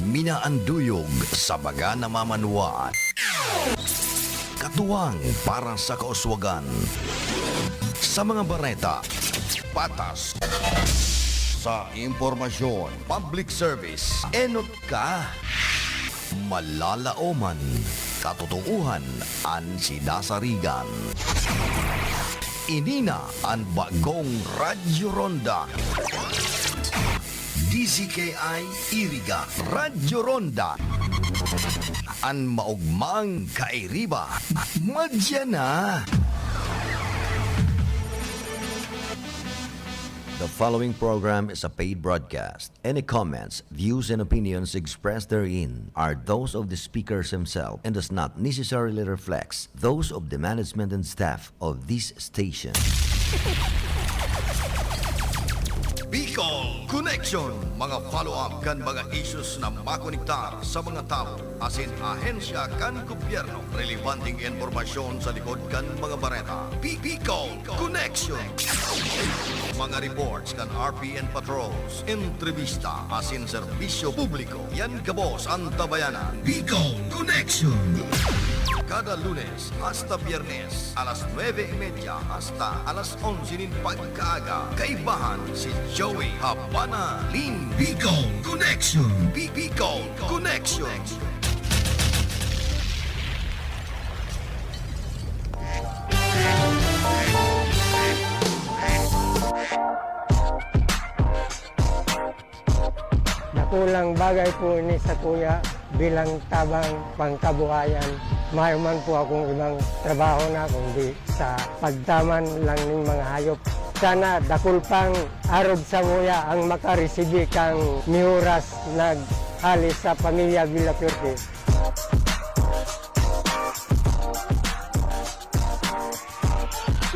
Minaanduyog sa baga na mamanuan. Katuwang para sa kauswagan. Sa mga bareta, patas. Sa impormasyon, public service, enot ka. Malalaoman, katotohanan, an sinasarigan. Inina ang bagong Radyo Ronda. DZKI Iriga Radyo Ronda. An maugmang kairiba. Madya na. The following program is a paid broadcast. Any comments, views, and opinions expressed therein are those of the speakers himself and does not necessarily reflect those of the management and staff of this station. Bicol Connection, mga follow-up kan mga issues na makonektar sa mga tao asin ahensya kan gobyerno, relevanting informasyon sa likod kan mga bareta. Bicol Connection, mga reports kan RPN patrols, entrevista asin serbisyo publiko, yan kabos ang tabayanan. Bicol Connection, kada Lunes hasta Biyernes, alas 9:30 hasta alas 11 nin pagkaaga. Kaibahan si Joey Habana Lin. Bicol Connection. Bicol Connection. Nakulang bagay po ni sa kuya bilang tabang pangkabuhayan. Mayroon po akong ibang trabaho na kundi sa pagtaman lang ng mga hayop. Sana dakul pang arob sa muya ang makaresibi kang miuras naghalis sa pamilya Villaperte.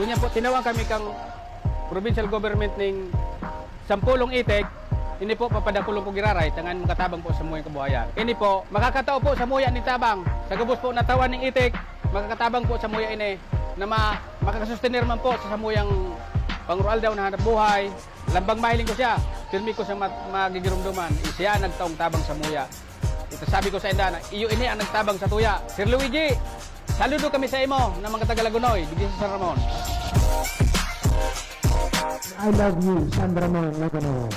Yun yan po, tinawag kami kang provincial government ng Sampulong Itek. Ini po papadakulong ko giraray, tangan makatabang po sa muyang kabuhayan. Ini po, makakatao po sa muya ni tabang. Sa gabos po natawan ng Itik, makakatabang po sa muya ini na makakasustenir man po sa samuyang pangrual daw na hanap buhay. Lambang mahiling ko siya, firmi ko siya magigirumduman. Siya nagtaong tabang sa muya. Ito sabi ko sa inda na, iyo ini ang nagtabang sa tuya. Sir Luigi, saludo kami sa imo ng mga Taga-Lagunoy, digdi sa San Ramon. I love you, San Ramon, Lagunoy.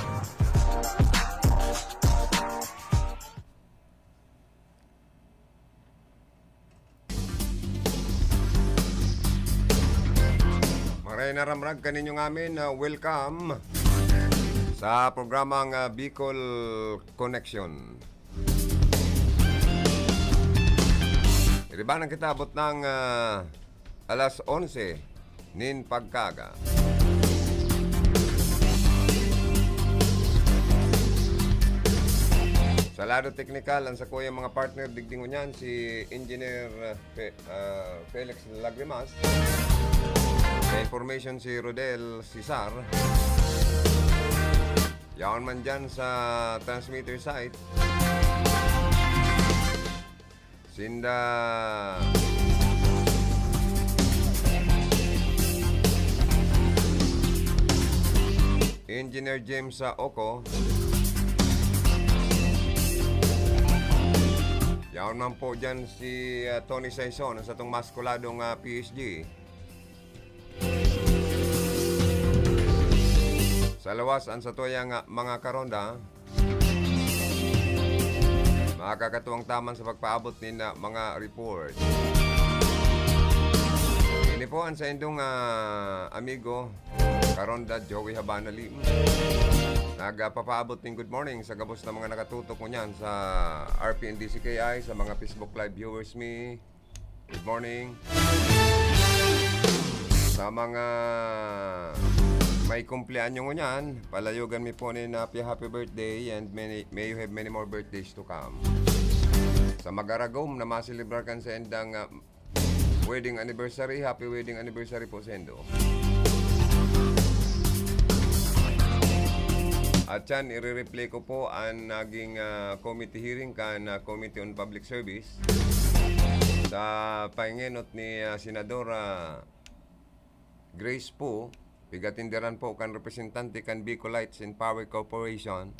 Maray naramrag kaninyong amin welcome sa programang Bicol Connection. Iribanan kita abot ng alas 11 nin pagkaga. Sa lado teknikal, ang sa kuya mga partner digdingo niyan si Engineer Felix Lagrimas. Sa information si Rodel Cesar. Yaon man dyan sa transmitter site. Sinda Engineer James Oko. Yaon man po dyan si Tony Saison sa itong maskuladong PSG. Sa lawas ang sa tuyang mga karonda, makakatuwang taman sa pagpaabot ni mga report. Ini po ang sa indong amigo karonda Joey Habana Lim. Nagpapaabot ng good morning sa gabos na mga nakatutok mo niyan sa RPN-DZKI, sa mga Facebook Live viewers me. Good morning. Sa mga may kumpleanyo mo niyan, palayugan mi po ni happy birthday and may you have many more birthdays to come. Sa Magaragom na maselebrar kan sa endang wedding anniversary, happy wedding anniversary po sa endo. At yan, i-replay ko po ang naging committee hearing kan Committee on Public Service sa pahingenot ni Senadora Grace po. Pigatindiran po kan representante kan Bicolites and Power Corporation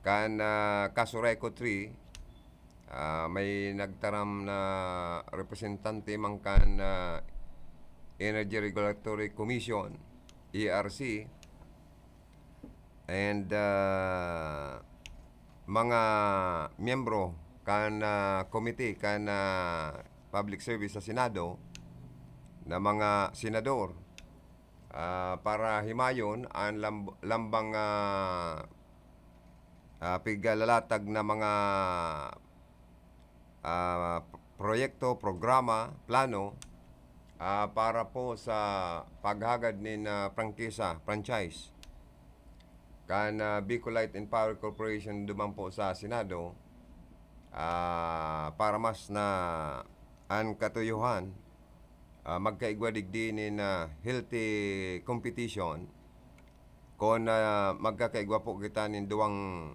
kan Kasureco 3, may nagtaram na representante man kan Energy Regulatory Commission, ERC, and mga miyembro kan committee kan public service sa Senado na mga senador para himayon ang lambang piglalatag na mga proyekto, programa, plano para po sa paghagad ni prangkisa, franchise kan Bicolite and Power Corporation duman po sa Senado para mas na ang katuyuhan magkaigwadigdi ni na healthy competition kung magkakaigwa po kita nin duwang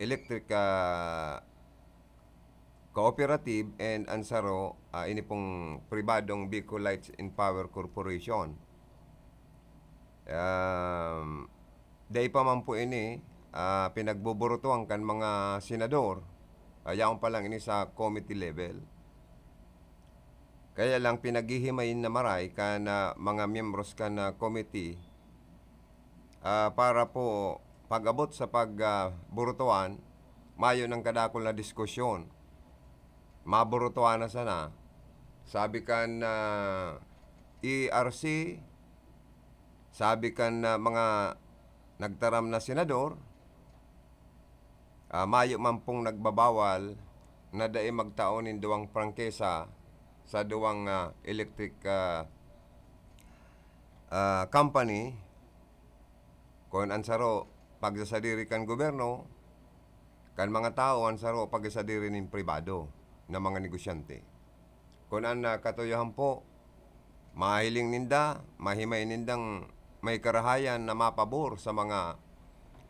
electric cooperative and ansaro ini pong pribadong Bicolite and Power Corporation. Dahil pa man po ini pinagbuburutuan kan mga senador, yaon pa lang ini sa committee level. Kaya lang pinaghihimayin na maray kan mga miyembros kan committee para po pag-abot sa pagburutuan, mayo ng kadakol na diskusyon. Maburutuan na sana. Sabi kan ERC, sabi kan mga nagtaram na senador, mayo man pong nagbabawal na dai magtaon in duwang prangkesa sa duwang electric company kung ansaro pagsasadiri kan gobyerno kan mga tao ansaro pagsasadiri nin pribado na mga negosyante. Kung ang katuyahan po mahiling ninda, mahimay nindang may karahayan na mapabor sa mga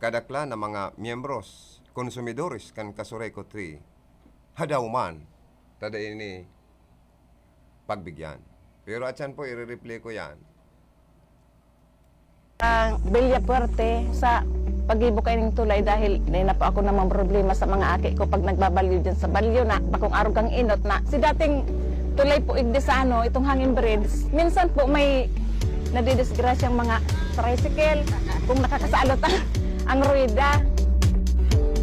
kadakla na mga miyembros, konsumidores kan Kasureco 3, hadaw man, tada ini pagbigyan. Pero atyan po, i-replay ko yan. Ang Bilya Puerte sa pag-ibukay ng tulay dahil na po ako namang problema sa mga aki ko pag nagbabalyo dyan sa balyo na bakong araw kang inot na si dating tulay po igdesano itong hangin bridge. Minsan po may nadidisgrasyang mga tricycle kung nakakasalot ang rueda.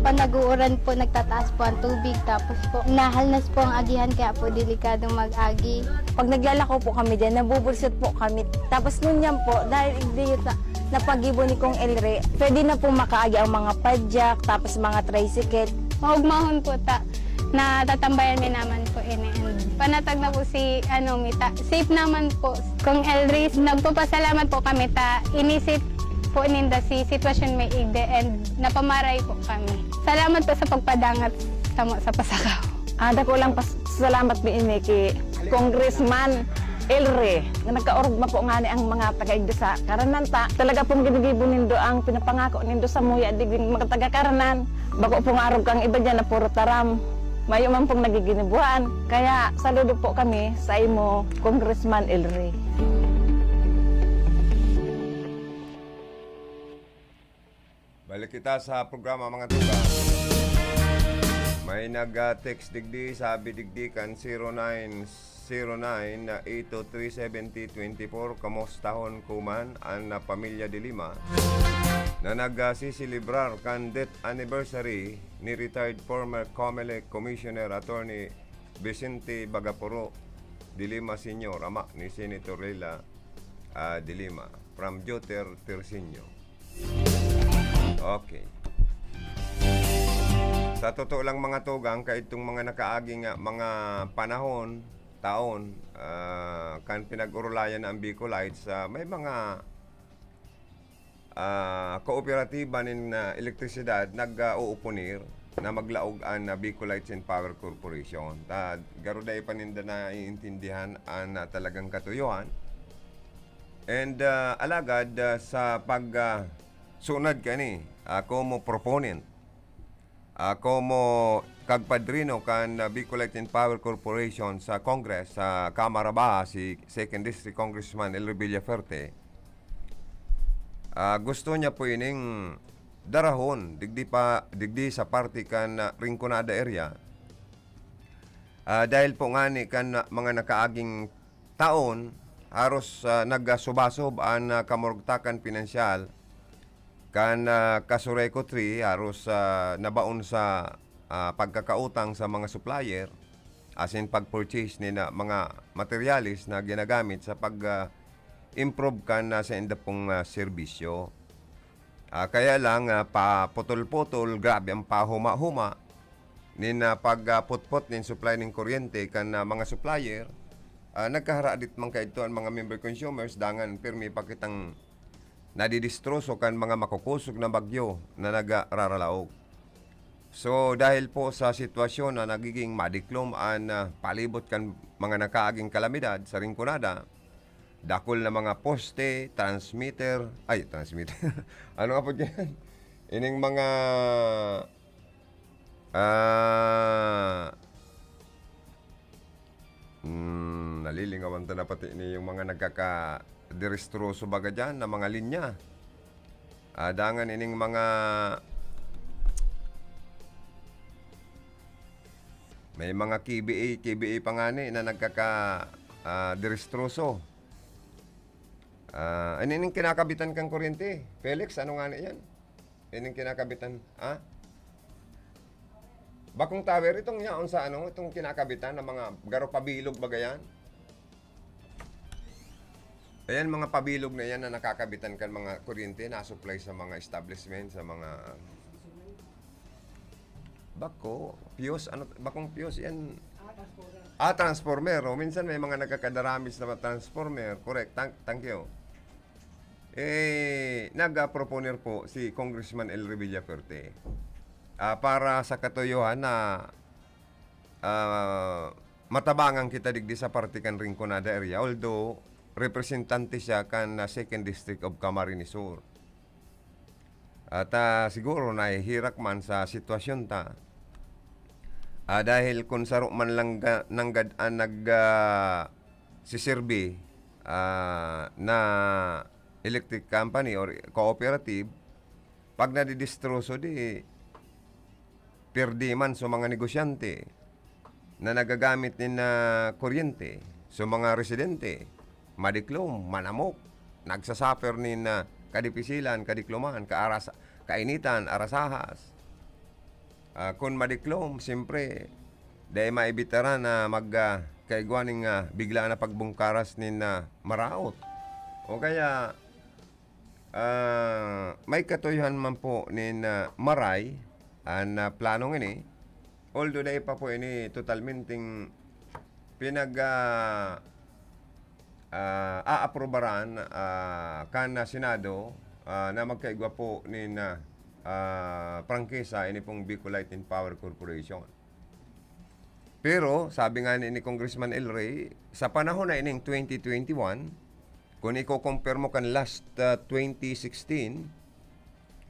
Pag nag-uuran po, nagtataas po ang tubig, tapos po nahalnas po ang agihan, kaya po delikadong mag-agi. Pag naglalako po kami dyan, nabubulsot po kami. Tapos ngunyan po, dahil igdiyot na pag-ibo ni Kong Elre, pwede na po makaagi ang mga padjak, tapos mga tricycle. Mahugmahon po na tatambayan mi naman po ini. And panatag na po si Mita. Safe naman po. Kong Elre, nagpapasalamat po kami inisip po ninda si sitwasyon may igde and napamaray po kami. Salamat po sa pagpadangat sa pasakaw. Dako lang salamat mi ini kay Congressman Elre na nagkaorugma po nga ni ang mga taga-igde sa Karananta. Talaga pong ginigibo nindo ang pinapangako nindo sa muya diging mga taga-Karanan. Bako pong arog kang iba dyan na puro taram. Mayo man pong nagiginibuan. Kaya saludo po kami sa imo, Congressman Elre. Balik kita sa programa mga tuga. May nag-text digdi, sabi digdi kan 0909-823-7024. Kamustahon kuman ang pamilya de Lima na nagsisilibrar kan death anniversary ni retired former COMELEC Commissioner Attorney Vicente Bagapuro de Lima Sr., ama ni Senator Leila de Lima, from Joter Tersinio. Okay. Sa totoo lang mga tugang, kaitong mga nakaaging mga panahon, taon, kan pinag-urulayan ang Bicolites, may mga kooperatiba nin elektrisidad nag-uupunir na maglaog ang Bicolites and Power Corporation. Garuday paninda na iintindihan ang talagang katuyuan. And alagad sa sunad kani, ako mo proponent, ako mo kagpadrino kan Bicolite and Power Corporation sa Congress, sa Kamara Baha, si 2nd District Congressman Elre Villaferte. Gusto niya po ining darahon digdi sa party kan Rinconada area. Dahil po nga ni kan mga nakaaging taon haros nagsubasob ang kamorgtakan pinansyal kan Kasureko 3 haros nabaon sa pagkakautang sa mga supplier as in pag-purchase ni na mga materialis na ginagamit sa pag-improve kan sa indapong serbisyo. Kaya lang paputol-putol, grabe ang pahuma-huma nin pagputpot nin supply nin kuryente kan mga supplier. Nagkahara dit man kaito ang mga member consumers dangan pirmi pakitang nadidistroso kan mga makukusog na bagyo na nagraralaog. So dahil po sa sitwasyon na nagiging madiklom ang palibot kan mga nakaaging kalamidad sa Rinconada, dakol na mga poste, transmitter, ano nga po dyan? Ining mga nalilingawan na pati ni yung mga nagkaka-direstroso baga dyan na mga linya. Dangan ining mga may mga KBA pa nga ni na nagkaka-direstroso. Ining kinakabitan kang kuryente. Felix, ano nga ni yan? Ining kinakabitan, Bakong tower, itong yaon sa itong kinakabitan ng mga garo pabilog baga yan. Ayan, mga pabilog na yan na nakakabitan kan mga kuryente na supply sa mga establishment, sa mga fuse, bakong fuse yan? Transformer. Minsan may mga nagkakadaramis na transformer. Correct, thank you. Nag-proponer po si Congressman El Revillaferte para sa katuyuhan na matabangan kita digdi sa partikan Rinconada area, although representante siya kan 2nd District of Camarines Sur. At siguro nahihirak man sa sitwasyon ta. Dahil kung saro man lang siserbi na electric company or cooperative, pag nadidistroso di perdi man sa mga negosyante na nagagamit din na kuryente, sa mga residente, madiklom, manamok, nagsasuffer ni na kadipisilan, kadikloman, kainitan, arasahas. Kung madiklom, siyempre, dahil maibitara na kaigwaning bigla na pagbungkaras ni na maraot. O kaya, may katuyuhan man po ni na maray, ang planong ini, although dahil pa po ini totalmenting aaprobaran kan na Senado na magkaigwa po ni na prangkisa ini pong Bicol Light and Power Corporation. Pero sabi nga ni Congressman El Rey, sa panahon na ining 2021, kung i-compare mo kan last 2016,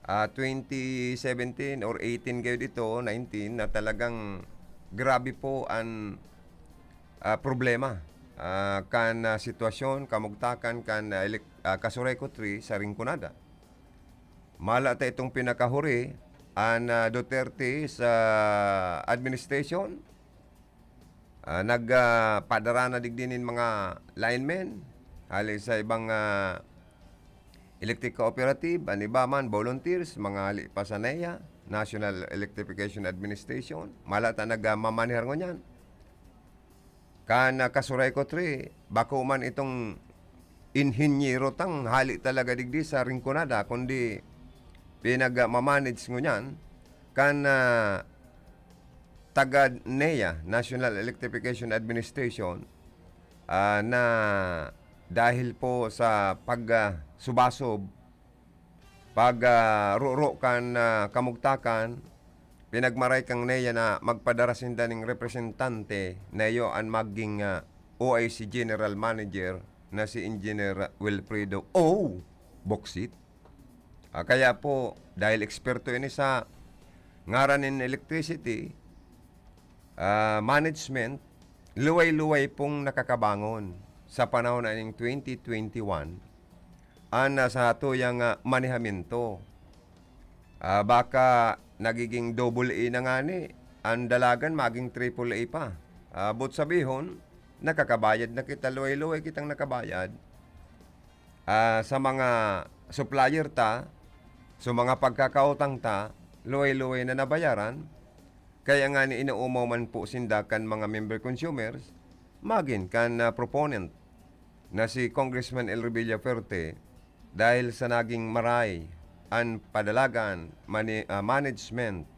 2017 or 18 kayo dito, 19, na talagang grabe po ang problema kan sitwasyon, kamugtakan kan Kasureko 3 sa Rinconada. Mala ta itong pinakahuri ang Duterte sa administration, nagpadara na digdinin mga linemen hali sa ibang electric cooperative, aniba man volunteers, mga pasaneya, National Electrification Administration, malata nagmamanihar ngo niyan. Kan Kasureko 3, bako man itong inhinyero tang hali talaga digdi sa Rinconada, kundi pinagmamanage ngo niyan, kan taga NEA, National Electrification Administration, na dahil po sa pagsubasob, ruro kan kamugtakan, pinagmaray kang NEA na magpadarasinda ng representante na iyo ang maging OIC General Manager na si Engineer Wilfredo Boksit. Kaya po, dahil eksperto ini sa ngaran in electricity management, luway-luway pong nakakabangon sa panahon na ng 2021 sa tuyang manihamento. Baka nagiging double A na nga ni. Ang dalagan maging triple A pa. But sabihon, nakakabayad na kita, luway-luway kitang nakabayad. Sa mga supplier ta, sa mga pagkakautang ta, luway-luway na nabayaran. Kaya nga ni inaumaw man po sindakan mga member consumers, magin kan proponent na si Congressman El Revilla Fuerte dahil sa naging maray ang padalagan, management,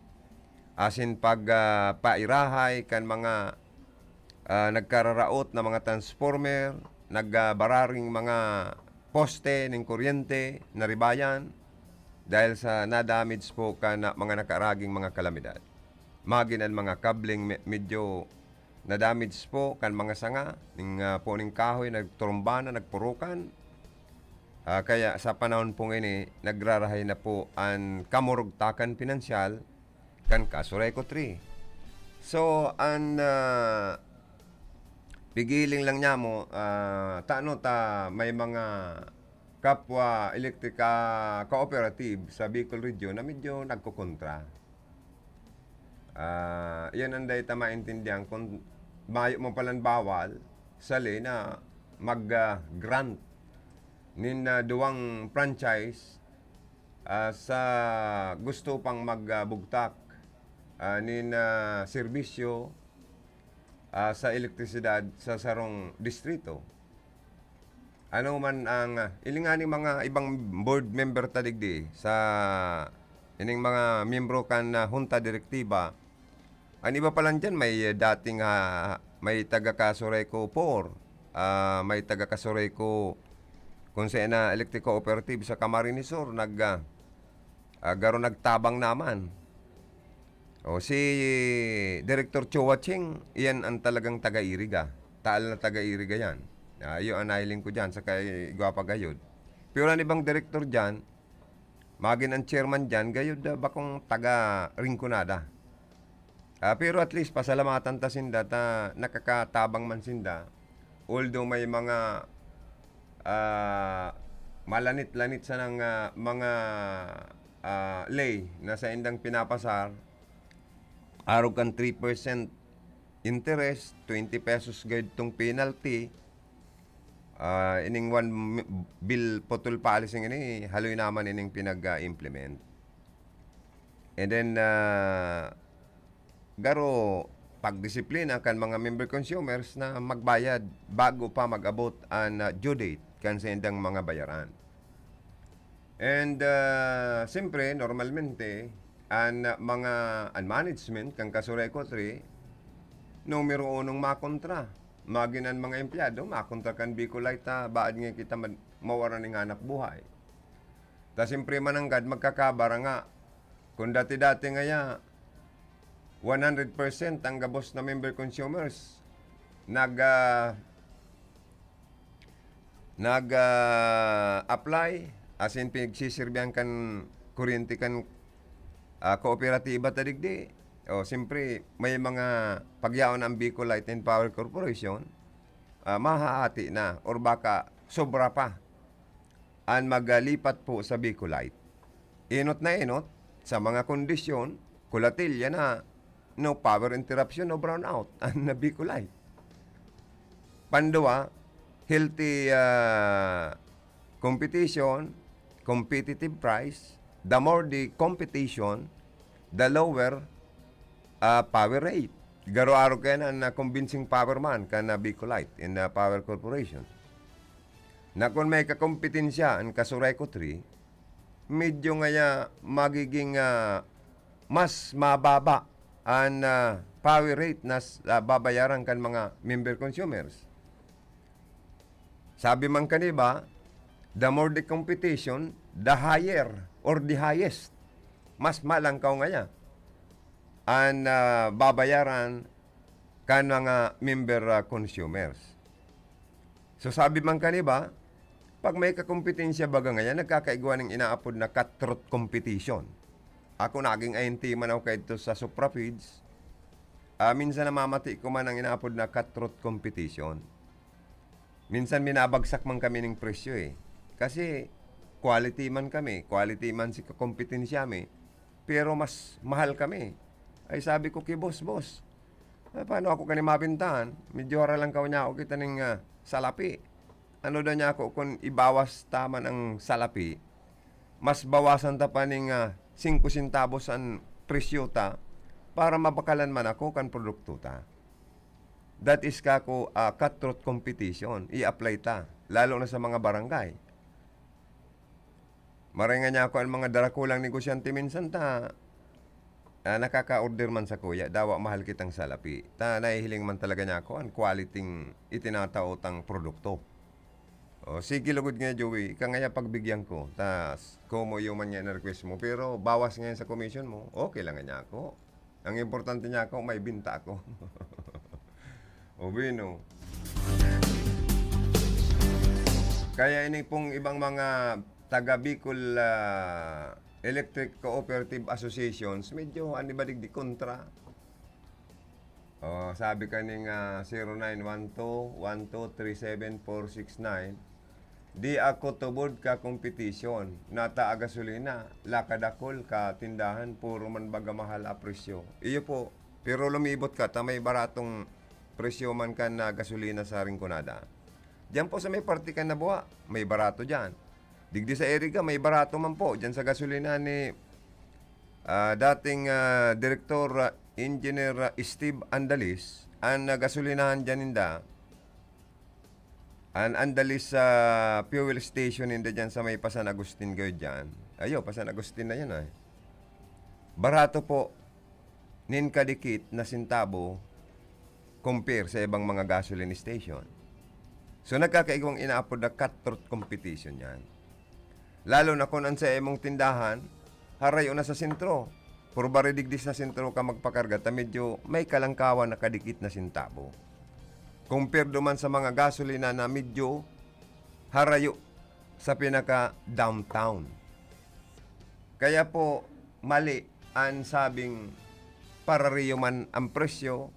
asin pairahay kan mga nagkararaot na mga transformer, nagbararing mga poste ng kuryente na ribayan dahil sa nadamage po kan mga nakaraging mga kalamidad. Magin ang mga kabling medyo na-damage po kan mga sanga ning puning kahoy nagturumbana, nagpurukan. Kaya sa panahon pong ini nagrarahay na po ang kamurugtakan pinansyal kan Kasureko 3. So ang pigiling lang niya mo may mga kapwa elektrika cooperative sa Bicol region na medyo nagkukontra. Yan ang dahil maintindihan kung mayo mo palang bawal sali na mag-grant nin duwang franchise sa gusto pang magbugtak nin serbisyo sa elektrisidad sa sarong distrito. Ano man ang ilingani mga ibang board member tadigdi sa ining mga miyembro kan junta direktiba. Ang iba pa lang dyan, may dating may taga-Kasureko 4, may taga-Kasureko kung saan na electric cooperative sa Camarinesor, garo nagtabang naman. O si Director Chowaching, iyan ang talagang taga-Iriga. Taal na taga-Iriga yan. Yun ang nahiling ko dyan sa kay Guapa Gayod. Pero ang ibang director dyan, magin ang chairman dyan, gayod bakong taga-Rinconada. Pero at least pasalamatan ta sinda ta nakakatabang man sinda. Although may mga malanit-lanit sa ng mga lay na sa indang pinapasar, araw kan 3% interest, 20 pesos guide tong penalty. Ining one bill potol policy ini haloy naman ining pinag-implement. And then garo pagdisiplina kan mga member consumers na magbayad bago pa mag-abot ang due date kan sa indang mga bayaran. And siyempre, normalmente, ang mga management kan Kasureko 3, numero unong makontra. Maginan mga empleyado, makontra kan Bicolite, baad nga kita mawaran ng hanap buhay. Ta siyempre mananggad, magkakabara nga. Kung dati-dati ngaya, 100% ang gabos na member consumers nag-apply as in pinagsisirbihan kan kuryente kan kooperatiba tadigdi. O siyempre may mga pagyaon ang Bicol Light and Power Corporation, mahaati na or baka sobra pa ang maglipat po sa Bicol Light. Inot na inot sa mga kondisyon, kulatilya na no power interruption, no brownout ang Bicol Light. Pandawa, healthy competition, competitive price. The more the competition, the lower power rate. Garo-aro kaya na convincing power man ka na Bicol Light in Power Corporation. Na kung may kakompetensya ang Kasureko 3, medyo ngaya magiging mas mababa ang power rate na babayaran kan mga member consumers. Sabi man kaniba, the more the competition, the higher or the highest. Mas malangkaw ngaya ang babayaran kan mga member consumers. So sabi man kaniba, pag may kakompetensya baga ngayon, nagkakaigwa ng inaapod na cutthroat competition. Ako naging INT man ako kahit sa Suprafeeds. Minsan namamati ko man ang inaapod na cutthroat competition. Minsan minabagsak man kami ng presyo eh. Kasi quality man kami, quality man si kakompetensya mi. pero mas mahal kami. Ay sabi ko kay boss, paano ako kani mabintahan? Medyo hara lang niya ako kita ng salapi. Ano daw niya ako kung ibawas taman ang salapi, mas bawasan ta pa ng 5 centavos ang presyo ta para mabakalan man ako kan produkto ta. That is kako cutthroat competition. I-apply ta, lalo na sa mga barangay. Maringa niya ako ang mga darakulang negosyante minsan ta, nakaka-order man sa kuya, dawa mahal kitang salapi. Ta nahihiling man talaga niya ako ang quality itinataotang produkto. O, sige lugod nga Joey, kangaya pagbigyan ko. Tas, kumo yung man niya na-request mo, pero bawas ngayon sa commission mo, okay lang nga niya ako. Ang importante niya ako, may binta ako. O, bino. Kaya ini pong ibang mga taga Bicol Electric Cooperative Associations, medyo anibadig di kontra. O, sabi kaning 0912-1237469, di ako tubod ka kompetisyon, nata gasolina, lakadakol ka tindahan, puro man baga mahal a presyo. Iyo po, pero lumibot ka, ta may baratong presyo man ka na gasolina sa Rinconada. Diyan po sa may party ka na buwa, may barato dyan. Digdi sa Iriga, may barato man po. Diyan sa gasolina ni dating Director Engineer Steve Andalis, ang gasolinahan dyan ninda, ang Andalis sa fuel station ninda dyan sa may Pasan Agustin kayo dyan. Ayo, Pasan Agustin na yan ay. Barato po, nin kadikit na sintabo compare sa ibang mga gasoline station. So nagkakaigwang inaapod na cutthroat competition yan. Lalo na kung ang sa imong tindahan, harayo na sa sentro. Puro baridigdis na sentro ka magpakarga, ta medyo may kalangkawan na kadikit na sintabo. Compare duman sa mga gasolina na medyo harayo sa pinaka downtown. Kaya po mali ang sabing parariyo man ang presyo,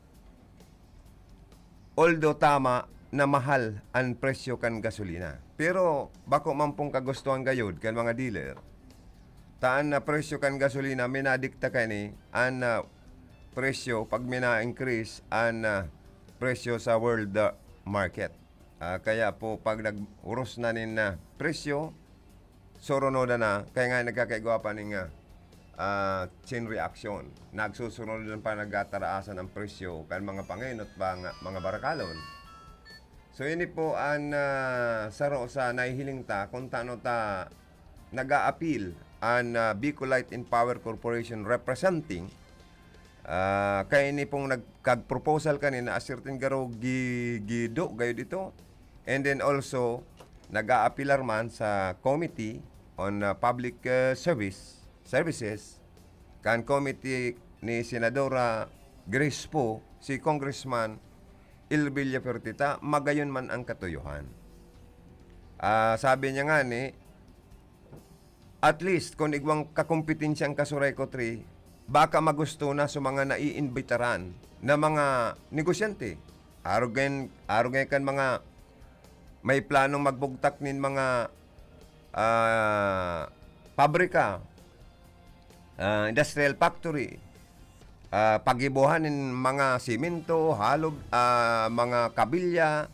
although tama na mahal ang presyo kan gasolina. Pero bako man pong kagustuhan gayod kan mga dealer, taan na presyo kan gasolina minadikta ka ni ang presyo pag mina-increase ang presyo sa world market. Kaya po pag nag-uros na nin na presyo, soronoda na, kaya nga nagkakaigwa pa ning chain reaction. Nagsusunod pa nagkataraasan ang presyo kan mga panginot mga barakalon. So ini po ang saro sa nahihiling ta kung tano ta nag-a-appeal ang Bicol Light and Power Corporation representing kaya ini pong nagkag-proposal kanina a certain garo gido gayo dito, and then also nag-a-appealar man sa Committee on Public Services kan committee ni Senadora Grace Po, si Congressman Ilvilla Fertita, magayon man ang katuyuhan. Sabi niya nga ni, at least kung igwang kakompetensyang Kasureko 3, baka magusto na sa mga naiimbitaran na mga negosyante. Arugay kan mga may planong magbugtak nin mga pabrika, industrial factory, pagibuhan nin mga simento, halog, mga kabilya,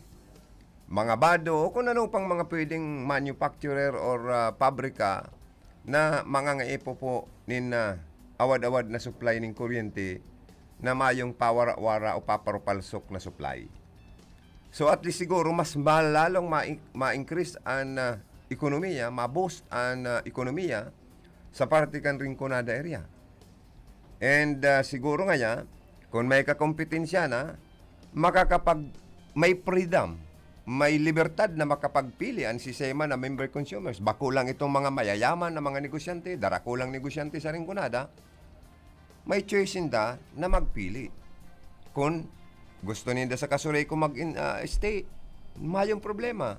mga bado, o kung ano pang mga pwedeng manufacturer or pabrika na mga ngaipo po nin awad-awad na supply ng kuryente na mayong pawara-wara o paparupalsok na supply. So at least siguro mas malalong ma-increase ang ekonomiya, ma-boost ang ekonomiya sa parte kan Rinconada area. And siguro nga kung may kakompetensya na, may freedom, may libertad na makapagpili ang sistema na member consumers. Bakulang itong mga mayayaman na mga negosyante, darakulang negosyante sa Rinconada, may choice nila na magpili. Kung gusto nila sa Kasureko mag-stay, mayong problema.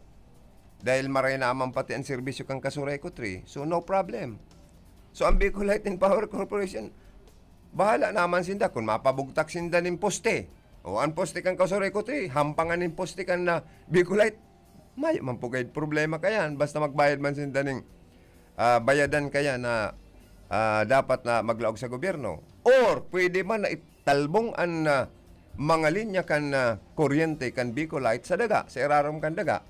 Dahil maray naman pati ang serbisyo kang Kasureko 3, so no problem. So ang Bicol Light and Power Corporation, bahala naman sinda kung mapabugtak sinda ng poste. O ang poste kang Kasureko 3, hampangan ng poste kang na Bicol Light, may man po kahit problema kayan. Basta magbayad man sinda ng bayadan kaya na dapat na maglaog sa gobyerno. Or pwede man na italbong ang mga linya kan kuryente kan Bicolite sa daga, sa irarom kan daga.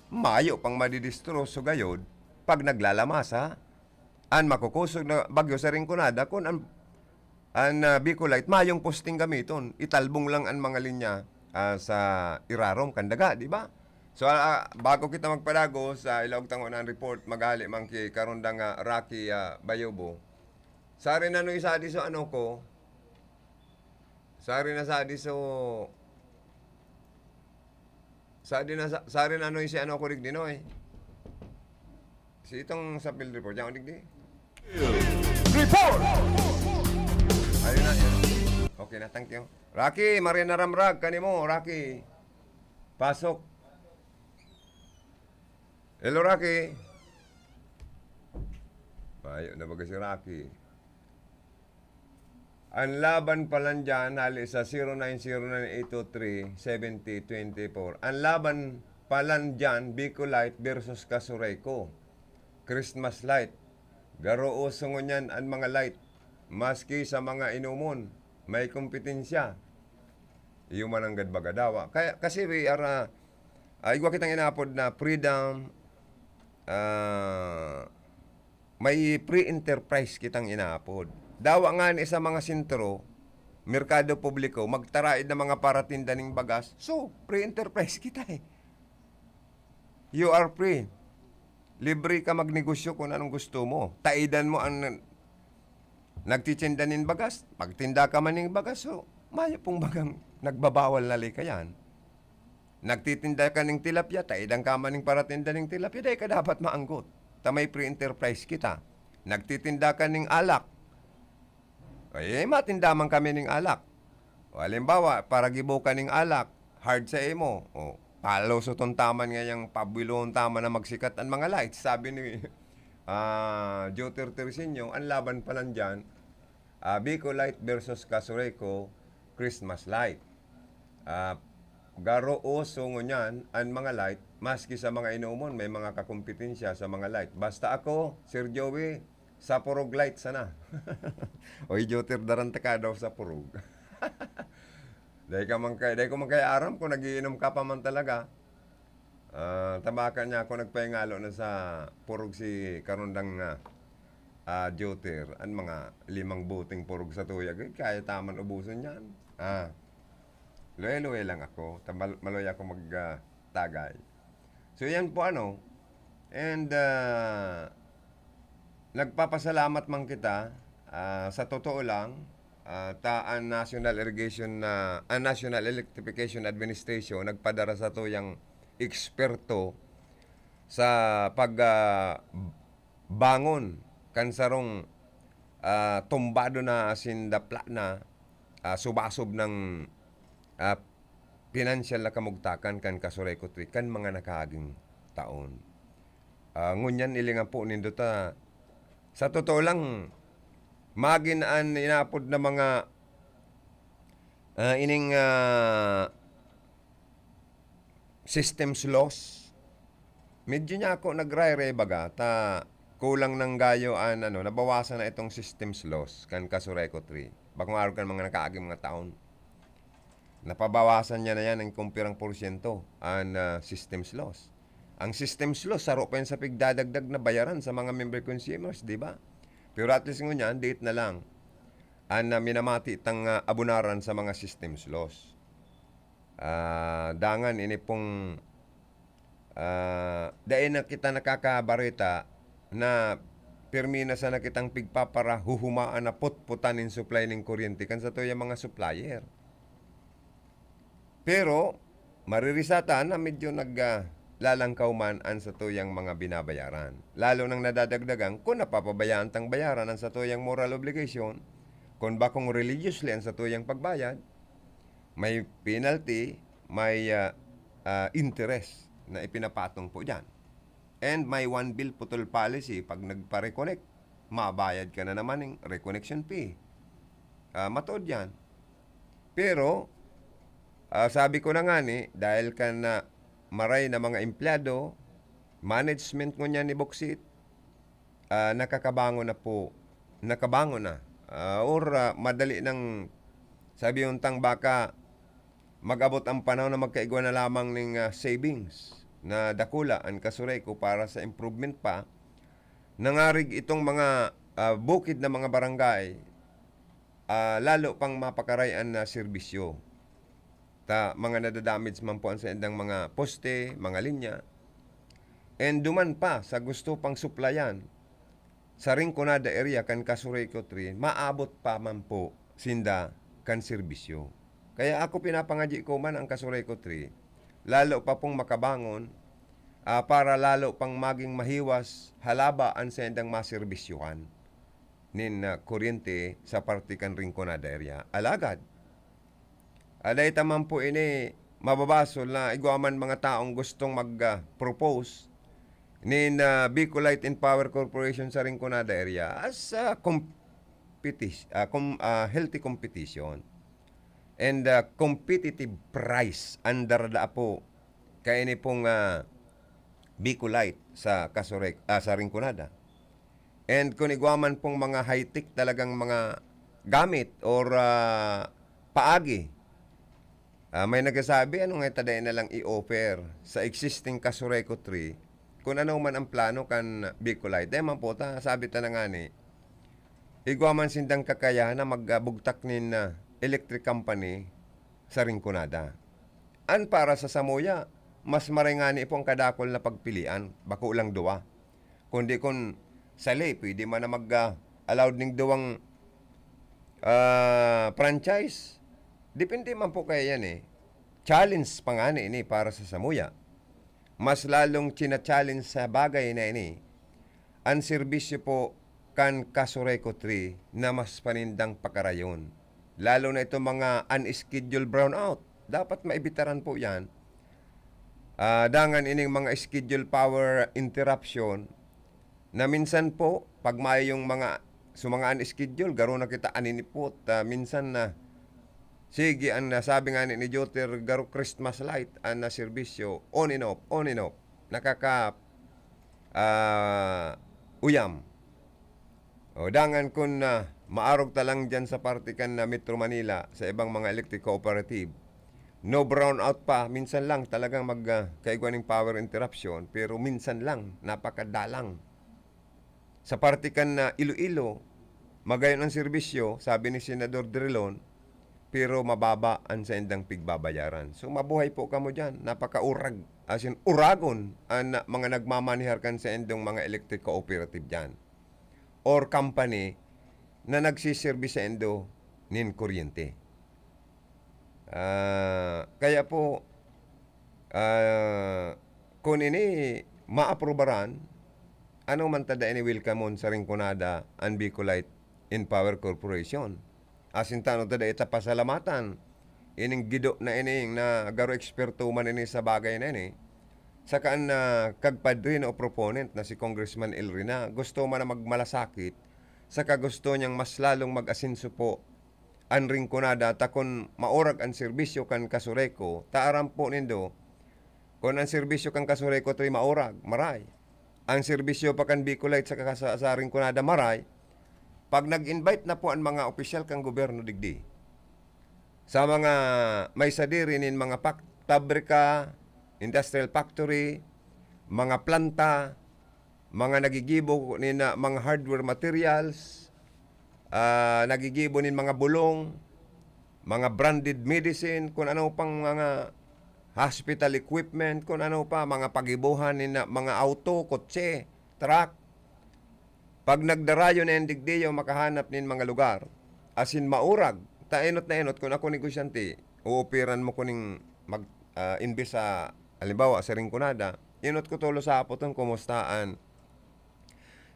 Mayo pang madidistro so gayod pag naglalamasa. An makukusog na bagyo sa ringkunada kung ang Bicolite mayong posting gamiton, italbong lang ang mga linya sa irarom kan daga, di ba? So bago kita magpadago sa ilawag tango ng report magali man kay karundang Rocky Bayobo. Sari na no isa di so ano ko. Sari na sa di so sari na no si ano ko rig dinoy. Si itong sa field report yang digdi. Report. Ayun na yan. Okay na, thank you. Rocky, Marina Ramrag kanimo, Rocky. Pasok. Hello, Rocky. Ayun na baga si Rocky. Ang laban pa lang dyan, hali sa 0909-823-7024. Ang laban pa lang dyan, Bicolite versus Kasureco. Christmas light. Garo usong nyan ang mga light. Maski sa mga inumon, may kompetensya. Iyo man ang gadbagadawa. Kaya, kasi we are, igwa kitang inapod na freedom, may pre-enterprise kitang inapod. Dawa nga ni sa mga sentro, merkado publiko, magtaraid na mga paratinda ng bagas. So, pre-enterprise kita eh. You are free. Libre ka magnegosyo kung anong gusto mo. Taidan mo ang nagtitinda ng bagas. Pagtinda ka man ng bagas, so, mayo pong bagang nagbabawal na ka yan. Nagtitinda ka ng tilapia, taidan ka man ng paratinda ng tilapia, dahil ka dapat maanggot. Tamay pre-enterprise kita. Nagtitinda ka ng alak, ay matindaman kami ng alak. O halimbawa, para gibo ka ng alak, hard sa imo. O, palo sa taman ngayang pabilon tama na magsikat ang mga lights. Sabi ni Joter Tercinio, ang laban pa lang dyan, Bicolite versus Kasureco, Christmas light. Garo oso ngunyan ang mga light, maski sa mga inuumon, may mga kakumpetensya sa mga light. Basta ako, Sir Joey, sa purog light sana. Oy, Joter, daranta ka daw sa purog. Dahil ko man kaya aram kung nagiinom ka pa man talaga. Tabakan niya ako nagpahingalo na sa purog si karundang Joter. Ang mga 5 buting purog sa tuyag. Kaya taman ubusan yan. Luwe-luwe lang ako. Maloy ako magtagay. So yan po ano. And nagpapasalamat man kita sa totoo lang ang National Electrification Administration nagpadara sa tuyang eksperto sa pagbangon kansarong tumbado na sindapla na subasob ng financial na kamugtakan kan Kasureco 3 kan mga nakaaging taon. Ngunyan ilingan po nindo ta sa totoo lang, maginaan inapod na mga ining systems loss. Medyo niya ako nagray-ray baga, kulang ng gayo nabawasan na itong systems loss kan Kasureco 3. Bakong araw kan mga nakaaging mga taon. Napabawasan niya na yan ng kumpirang porsyento ang systems loss. Ang systems loss, saro pa yun sa pigdadagdag na bayaran sa mga member consumers, di ba? Pero at least ngunyan, date na lang ang minamati itang abunaran sa mga systems loss. Dangan, ini pong dahil na kita nakakabarita na permina sa nakitang pigpapara huhumaan na putputan in supply ng kuryente kan sa to yung mga supplier. Pero, maririsatan na medyo lalangkaw man ang sa tuyang mga binabayaran. Lalo nang nadadagdagan kung napapabayaan tang bayaran ang sa tuyang moral obligation, kung bakong religiously ang sa tuyang pagbayad, may penalty, may interest na ipinapatong po dyan. And may one bill putol policy, pag nagpa-reconnect, mabayad ka na naman ng reconnection fee. Matood yan. Pero, sabi ko na nga dahil ka na maray na mga empleyado, management ko niya ni Boksit, nakakabango na po nakabangon na. Madali ng sabi yung tang baka mag-abot ang panahon na magkaigwa na lamang ng savings na dakula ang kasureko para sa improvement pa. Nangarig itong mga bukid na mga barangay, lalo pang mapakarayan na serbisyo. Mga nadadamage man po sa endang mga poste, mga linya. And duman pa sa gusto pang suplayan sa Rinconada area kan Kasureko 3, maabot pa man po sinda kan serbisyo. Kaya ako pinapangadyi ko man ang Kasureko 3, lalo pa pong makabangon para lalo pang maging mahiwas halabaan sa endang maserbisyuhan nin kuryente sa partikan Rinconada area. Alagad, aday taman po ini mababasol na igwaman mga taong gustong mag-propose nin Bicol Light and Power Corporation sa Rinconada area as healthy competition and competitive price under the po kaya ni pong Bicol Light sa sa Rinconada. And kung igwaman pong mga high-tech talagang mga gamit or paagi, may nagsasabi, ano nga taday na lang i-offer sa existing Kasureko 3, kung ano man ang plano kan Bicol Light. Dahil man po, sabi ta na nga ni, igwaman sindang kakayahan na magbugtak nin electric company sa Rinconada. An para sa Samoya, mas marengani po ang kadakol na pagpilian, bako lang duwa. Kundi kung sali, pwede man na mag-allowed ning duwang franchise. Depende man po kaya yan eh. Challenge pa nga ini para sa Samoya. Mas lalong china-challenge sa bagay na ini ang serbisyo po kan Kasureko 3 na mas panindang pakarayon. Lalo na itong mga unscheduled brownout. Dapat maibitaran po yan. Dangan ining mga scheduled power interruption na minsan po, pag may yung mga unscheduled, garo na kita aninipot. Minsan na, sige, ang nasabi nga ni Joter, garo Christmas light, ang na serbisyo, on and off, uyam. O, dangan kung maarog talang dyan sa partikan na Metro Manila, sa ibang mga electric cooperative, no brownout pa, minsan lang talagang magkaigwan ng power interruption, pero minsan lang, napakadalang. Sa partikan na Iloilo, magayon ang serbisyo, sabi ni Senador Drilon, pero mababa ang sa endang pigbabayaran. So mabuhay po kamo dyan, napakaurag, as in uragon, ang mga nagmamaniharkan sa endong mga electric cooperative dyan. Or company na nagsiservice sa endo nin kuryente. Kaya po, kung ini maaprobaran, ano man tada ini welcome sa Rinconada and Bicol Light and Power Corporation. Asin tanong tada ita pasalamatan. Ining gido na ining na garo eksperto man ini sa bagay na ini. Sakaan na kagpadre na o proponent na si Congressman Elrina, gusto man na magmalasakit, saka gusto niyang mas lalong mag-asinso po ang Rinconada ta kung maurag ang serbisyo kan Kasureko, taaram po nindo, kung ang serbisyo kan Kasureko to'y maurag, maray. Ang serbisyo pa kan Bicol Light sa Rinconada, maray. Pag nag-invite na po ang mga opisyal kang gobyerno digdi, sa mga may sadiri nin mga pabrika, industrial factory, mga planta, mga nagigibo nin mga hardware materials, nagigibo nin mga bulong, mga branded medicine, kung ano pang mga hospital equipment, kung ano pa, mga pagibuhan nin mga auto, kotse, truck. Pag nagdarayo na yung digdiyo, makahanap nin mga lugar, asin maurag, taenot na enot, kung ako negosyante, uupiran mo kuning mag-invest sa, halimbawa, sa Rinconada, inot ko tulo sa apoton, kumustaan,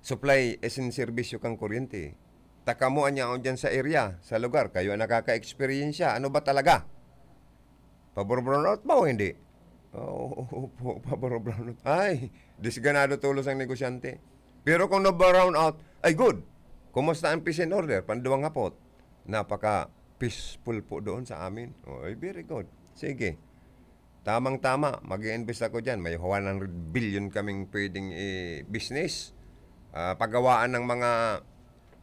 supply esin serbisyo kang kuryente. Takamuan niya dyan sa area, sa lugar, kayo nakaka-experience, ano ba talaga? Pabor-brownout ba o hindi? Oo, pabor-brownout. Ay, disganado tulos ang negosyante. Pero kung na-brownout, ay good. Kumusta ang peace and order? Panduwang hapot. Napaka-peaceful po doon sa amin. Ay, very good. Sige. Tamang-tama, mag-i-invest ako dyan. May 100 billion kaming pwedeng business. Paggawaan ng mga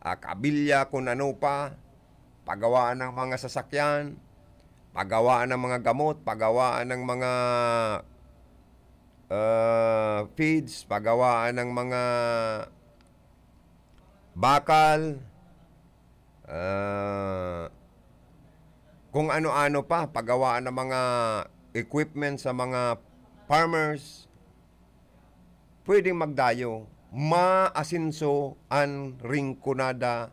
kabilya, kung ano pa, paggawaan ng mga sasakyan, paggawaan ng mga gamot, paggawaan ng mga feeds, paggawaan ng mga bakal, kung ano-ano pa, paggawaan ng mga equipment sa mga farmers, pwedeng magdayo, maasinso ang ringkunada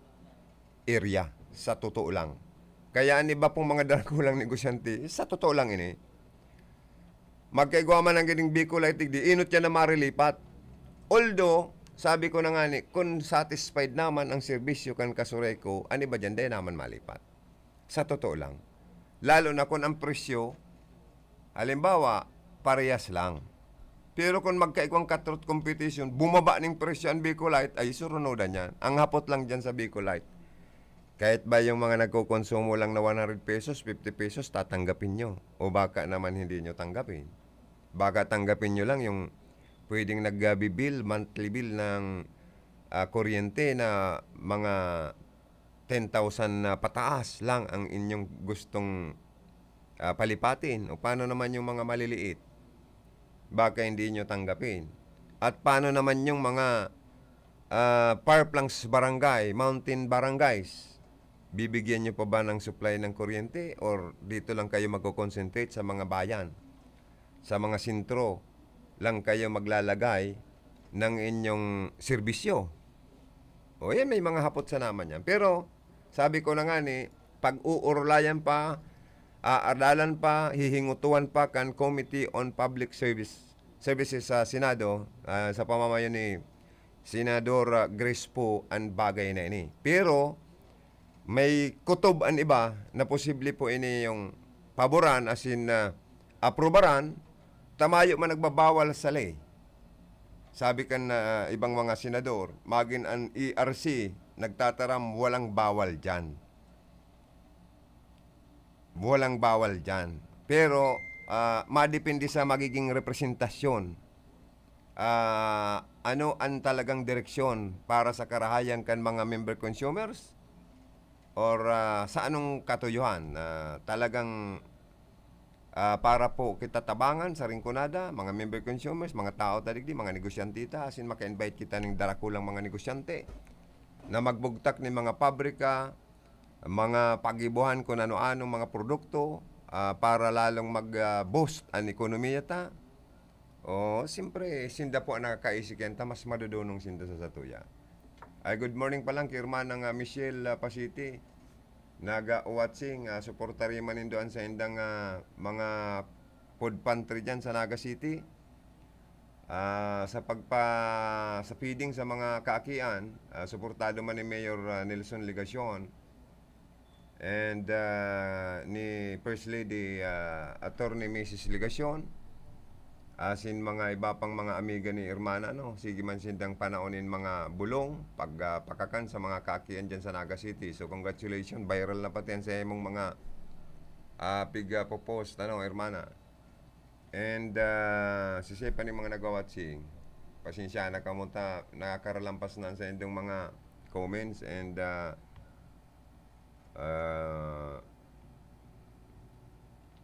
area, sa totoo lang. Kaya ang iba pong mga dakulang negosyante, sa totoo lang ini, magkaigwa man ang ganing Bicol ay tigdi, inot yan na marilipat. Although, sabi ko na nga ni, kung satisfied naman ang serbisyo kan kasureko, ani ba dyan, di naman malipat. Sa totoo lang. Lalo na kung ang presyo, halimbawa, parehas lang. Pero kung magkaigwang cutthroat competition, bumaba ng presyo ang Bicolite, ay surunodan yan. Ang hapot lang dyan sa Bicolite. Kahit ba yung mga nagkukonsumo lang na 100 pesos, 50 pesos, tatanggapin nyo. O baka naman hindi nyo tanggapin. Baka tanggapin nyo lang yung pwedeng nagbibill, monthly bill ng kuryente na mga 10,000 na pataas lang ang inyong gustong palipatin. O paano naman yung mga maliliit? Baka hindi nyo tanggapin. At paano naman yung mga Parplanks barangay, mountain barangays? Bibigyan nyo pa ba ng supply ng kuryente? Or dito lang kayo magko-concentrate sa mga bayan? Sa mga sentro lang kayo maglalagay ng inyong serbisyo? O yan, may mga hapot sa naman yan. Pero sabi ko na nga ni, pag-uurlayan pa, aaralan pa, hihingutuan pa kan Committee on Public Services sa Senado, sa pamamayan ni Senador Grace Po, ang bagay na ini. Pero may kutob ang iba na posible po ini yung paboran, as in aprobaran, tamayo man nagbabawal sa ley. Sabi kan ibang mga senador, magin ang ERC, nagtataram, walang bawal dyan. Walang bawal dyan. Pero, madepende sa magiging representasyon. Ano ang talagang direksyon para sa karahayan kan mga member consumers? Or sa anong katuyuhan? Talagang para po kita tabangan sa ringkunada, mga member consumers, mga tao tadigdi, mga negosyantita, asin maka-invite kita ng darakulang mga negosyante na magbugtak ni mga pabrika, mga pagibuhan kung ano-anong mga produkto para lalong mag-boost ang ekonomiya ta. O, siyempre, sinda po ang nakakaisik yan, mas madudunong sinda sa satuya. Ay, good morning pa lang, kirma ng Michelle Pasiti. Naga-watching, supportari manindoan sa indang mga food pantry dyan sa Naga City. Sa feeding sa mga kaakian, suportado man ni Mayor Nelson Ligacion and ni First Lady Attorney Mrs. Ligacion, asin mga iba pang mga amiga ni Hermana, no? Sige man sindang panaonin mga bulong, pagpakan sa mga kaakian dyan sa Naga City. So congratulations, viral na pati yan sa imong mga pig-popost, Hermana. And sisipa ni mga nag-watching, pasensya na kamunta, nakakaralampas na sa indong mga comments and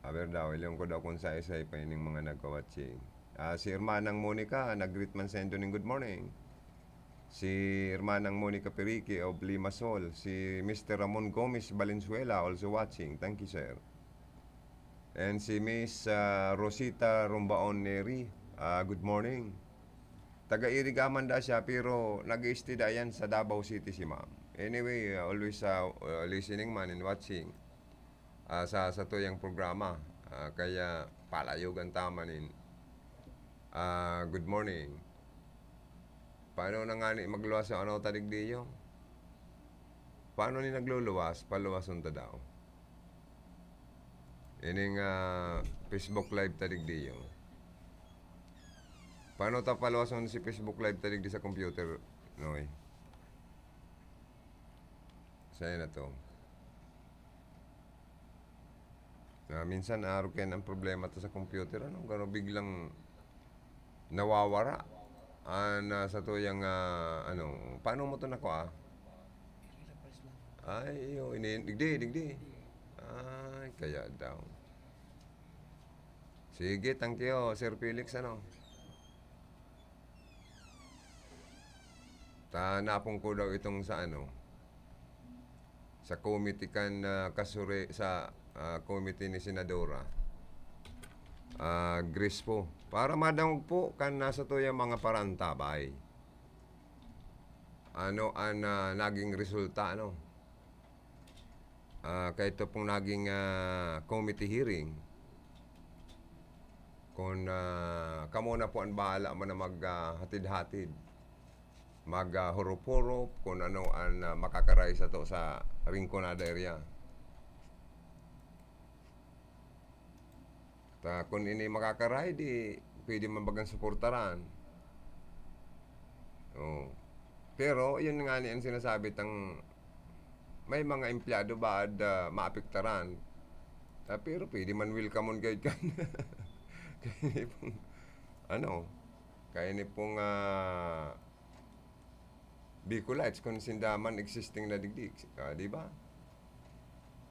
aber daw, ilang ko daw kung sa-isay pa yung mga nagka-watching. Si Hermanang Monica, nag-greet man sa inyo ng good morning. Si Hermanang Monica Perique of Limasol. Si Mr. Ramon Gomez Valenzuela also watching. Thank you, sir. And si Miss Rosita Rombaon Neri, good morning. Taga-Iriga man da siya, pero nag-i-stay yan sa Davao City si ma'am. Anyway, always listening man and watching. Sa tuyang programa, kaya palayugan tamanin. Good morning. Paano na nga ni magluwas sa ano tadigdiyo? Paano ni nagluluwas? Paluwason ta daw. Ining Facebook Live tadigdiyo. Paano ta paluwason si Facebook Live tadigdi sa computer? Noy. Sa'yo na to. Minsan arukin ang problema to sa computer, gano'n biglang nawawara sa tuyang paano mo to nako Ay, digdi. Ay, kaya daw. Sige, thank you, Sir Felix, ano. Napong ko daw itong sa sa committee sa committee ni Senadora. Gris po. Para madangog po kan nasa to yung mga parantabay. Ano ang naging resulta, kahit ito pong naging committee hearing. Kung kamo na po ang bahala mo na maghatid-hatid. Maghurop-hurop kung ano ang makakaray sa to sa Rinconada area. Kung ini makakaray, di pwede mabagang suportaran. Oh. Pero yun nga ang sinasabi may mga empleyado ba maapektaran. Pero pwede man welcome on guide kan. Kaya pong kaya ni pong Bicolites kung sindaman existing na digdig, di ba?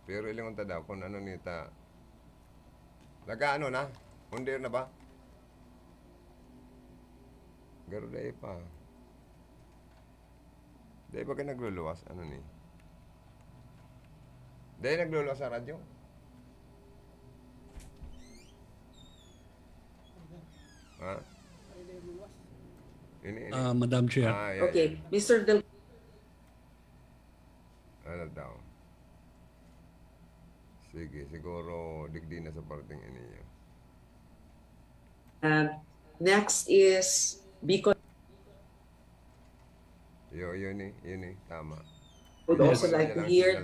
Pero ilang unta daw kung nita na? Under na ba? Garo day pa. Day ba ka nagluluwas? Day nagluluwas sa radyo? Ha? Ini. Madam Chair. Yeah, Okay, yeah. Mr. Del Ano daw? Sige, siguro digdi na sa parting ini. next is Bicol. Yun eh, tama. Would also Yes. like to hear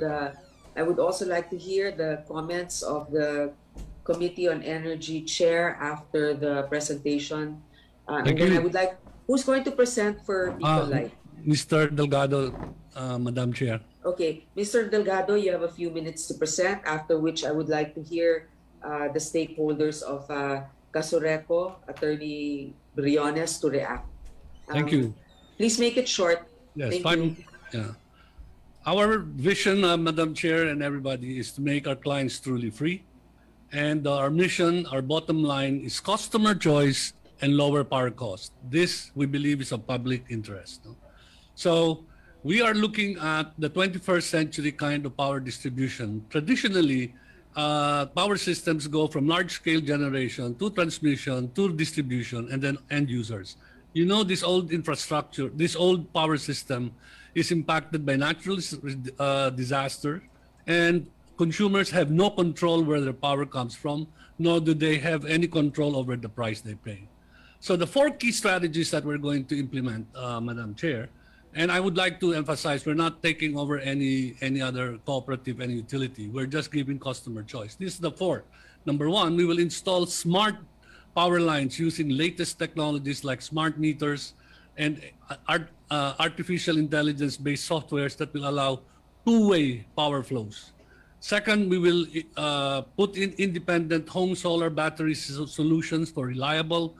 I would also like to hear the comments of the Committee on Energy Chair after the presentation. And Thank then you. I would like, who's going to present for Bicol Light? Mr. Delgado, Madam Chair. Okay, Mr. Delgado, you have a few minutes to present, after which I would like to hear the stakeholders of Casureco, Attorney Briones, to react. Thank you. Please make it short. Yes, Thank fine. you. Yeah. Our vision, Madam Chair and everybody, is to make our clients truly free. And our mission, our bottom line, is customer choice and lower power cost. This, we believe, is of public interest. No? So we are looking at the 21st century kind of power distribution. Traditionally, power systems go from large-scale generation to transmission to distribution and then end users. You know, this old infrastructure, this old power system is impacted by natural disaster, and consumers have no control where their power comes from, nor do they have any control over the price they pay. So the 4 key strategies that we're going to implement, Madam Chair, and I would like to emphasize, we're not taking over any other cooperative, any utility. We're just giving customer choice. This is the 4. Number 1, we will install smart power lines using latest technologies like smart meters and artificial intelligence-based softwares that will allow two-way power flows. Second, we will put in independent home solar battery solutions for reliable,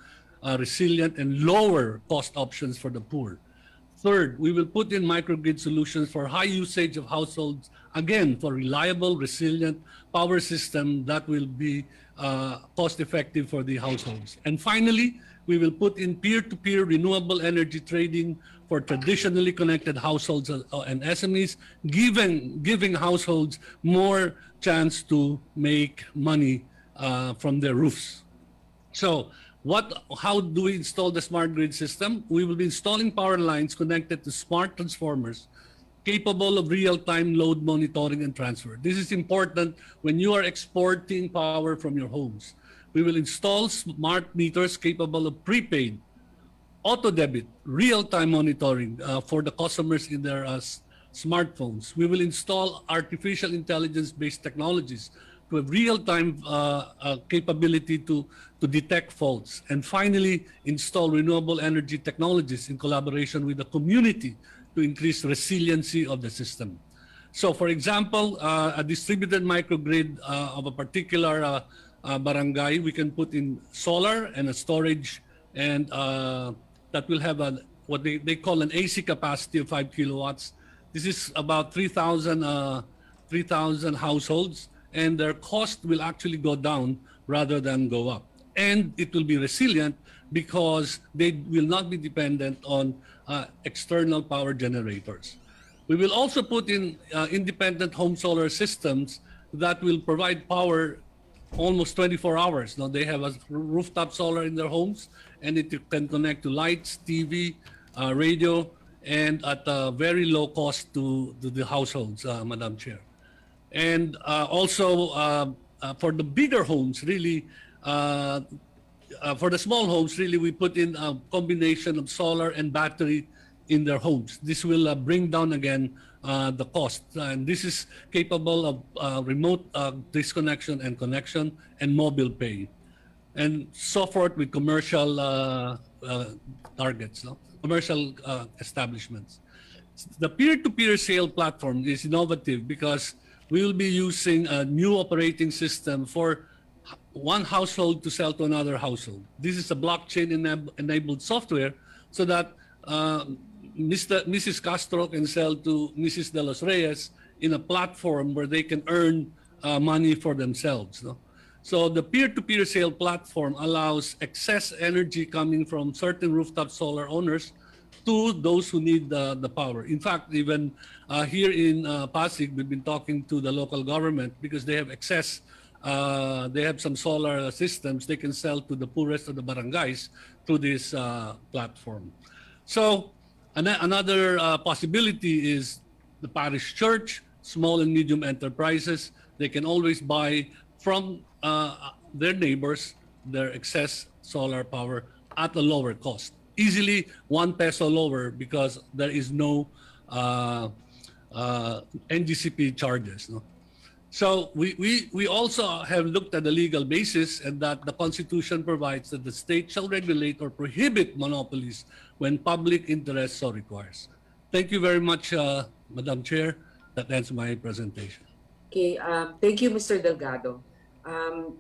resilient, and lower cost options for the poor. Third, we will put in microgrid solutions for high usage of households, again, for reliable, resilient power system that will be cost-effective for the households. And finally, we will put in peer-to-peer renewable energy trading for traditionally connected households and SMEs, giving households more chance to make money from their roofs. So, how do we install the smart grid system? We will be installing power lines connected to smart transformers capable of real-time load monitoring and transfer. This is important when you are exporting power from your homes. We will install smart meters capable of prepaid, auto-debit, real-time monitoring for the customers in their smartphones. We will install artificial intelligence-based technologies to have real-time capability to detect faults. And finally, install renewable energy technologies in collaboration with the community to increase resiliency of the system. So for example, a distributed microgrid of a particular barangay, we can put in solar and a storage, and that will have what they call an AC capacity of 5 kilowatts. This is about 3,000 households, and their cost will actually go down rather than go up. And it will be resilient because they will not be dependent on external power generators. We will also put in independent home solar systems that will provide power almost 24 hours. Now they have a rooftop solar in their homes, and it can connect to lights, TV, radio, and at a very low cost to the households, Madam Chair. And also for the bigger homes, really, for the small homes, really, we put in a combination of solar and battery in their homes. This will bring down again the cost. And this is capable of remote disconnection and connection and mobile pay. And so forth with commercial targets, no? Commercial establishments. The peer-to-peer sale platform is innovative because we will be using a new operating system for one household to sell to another household. This is a blockchain-enabled software so that Mrs. Castro can sell to Mrs. De Los Reyes in a platform where they can earn money for themselves. No? So the peer-to-peer sale platform allows excess energy coming from certain rooftop solar owners to those who need the power. In fact, even here in Pasig, we've been talking to the local government because they have excess. They have some solar systems they can sell to the poorest of the barangays through this platform. So another possibility is the parish church, small and medium enterprises. They can always buy from their neighbors their excess solar power at a lower cost. Easily 1 peso lower because there is no NGCP charges. No? So we also have looked at the legal basis, and that the Constitution provides that the state shall regulate or prohibit monopolies when public interest so requires. Thank you very much, Madam Chair. That ends my presentation. Okay, thank you, Mr. Delgado.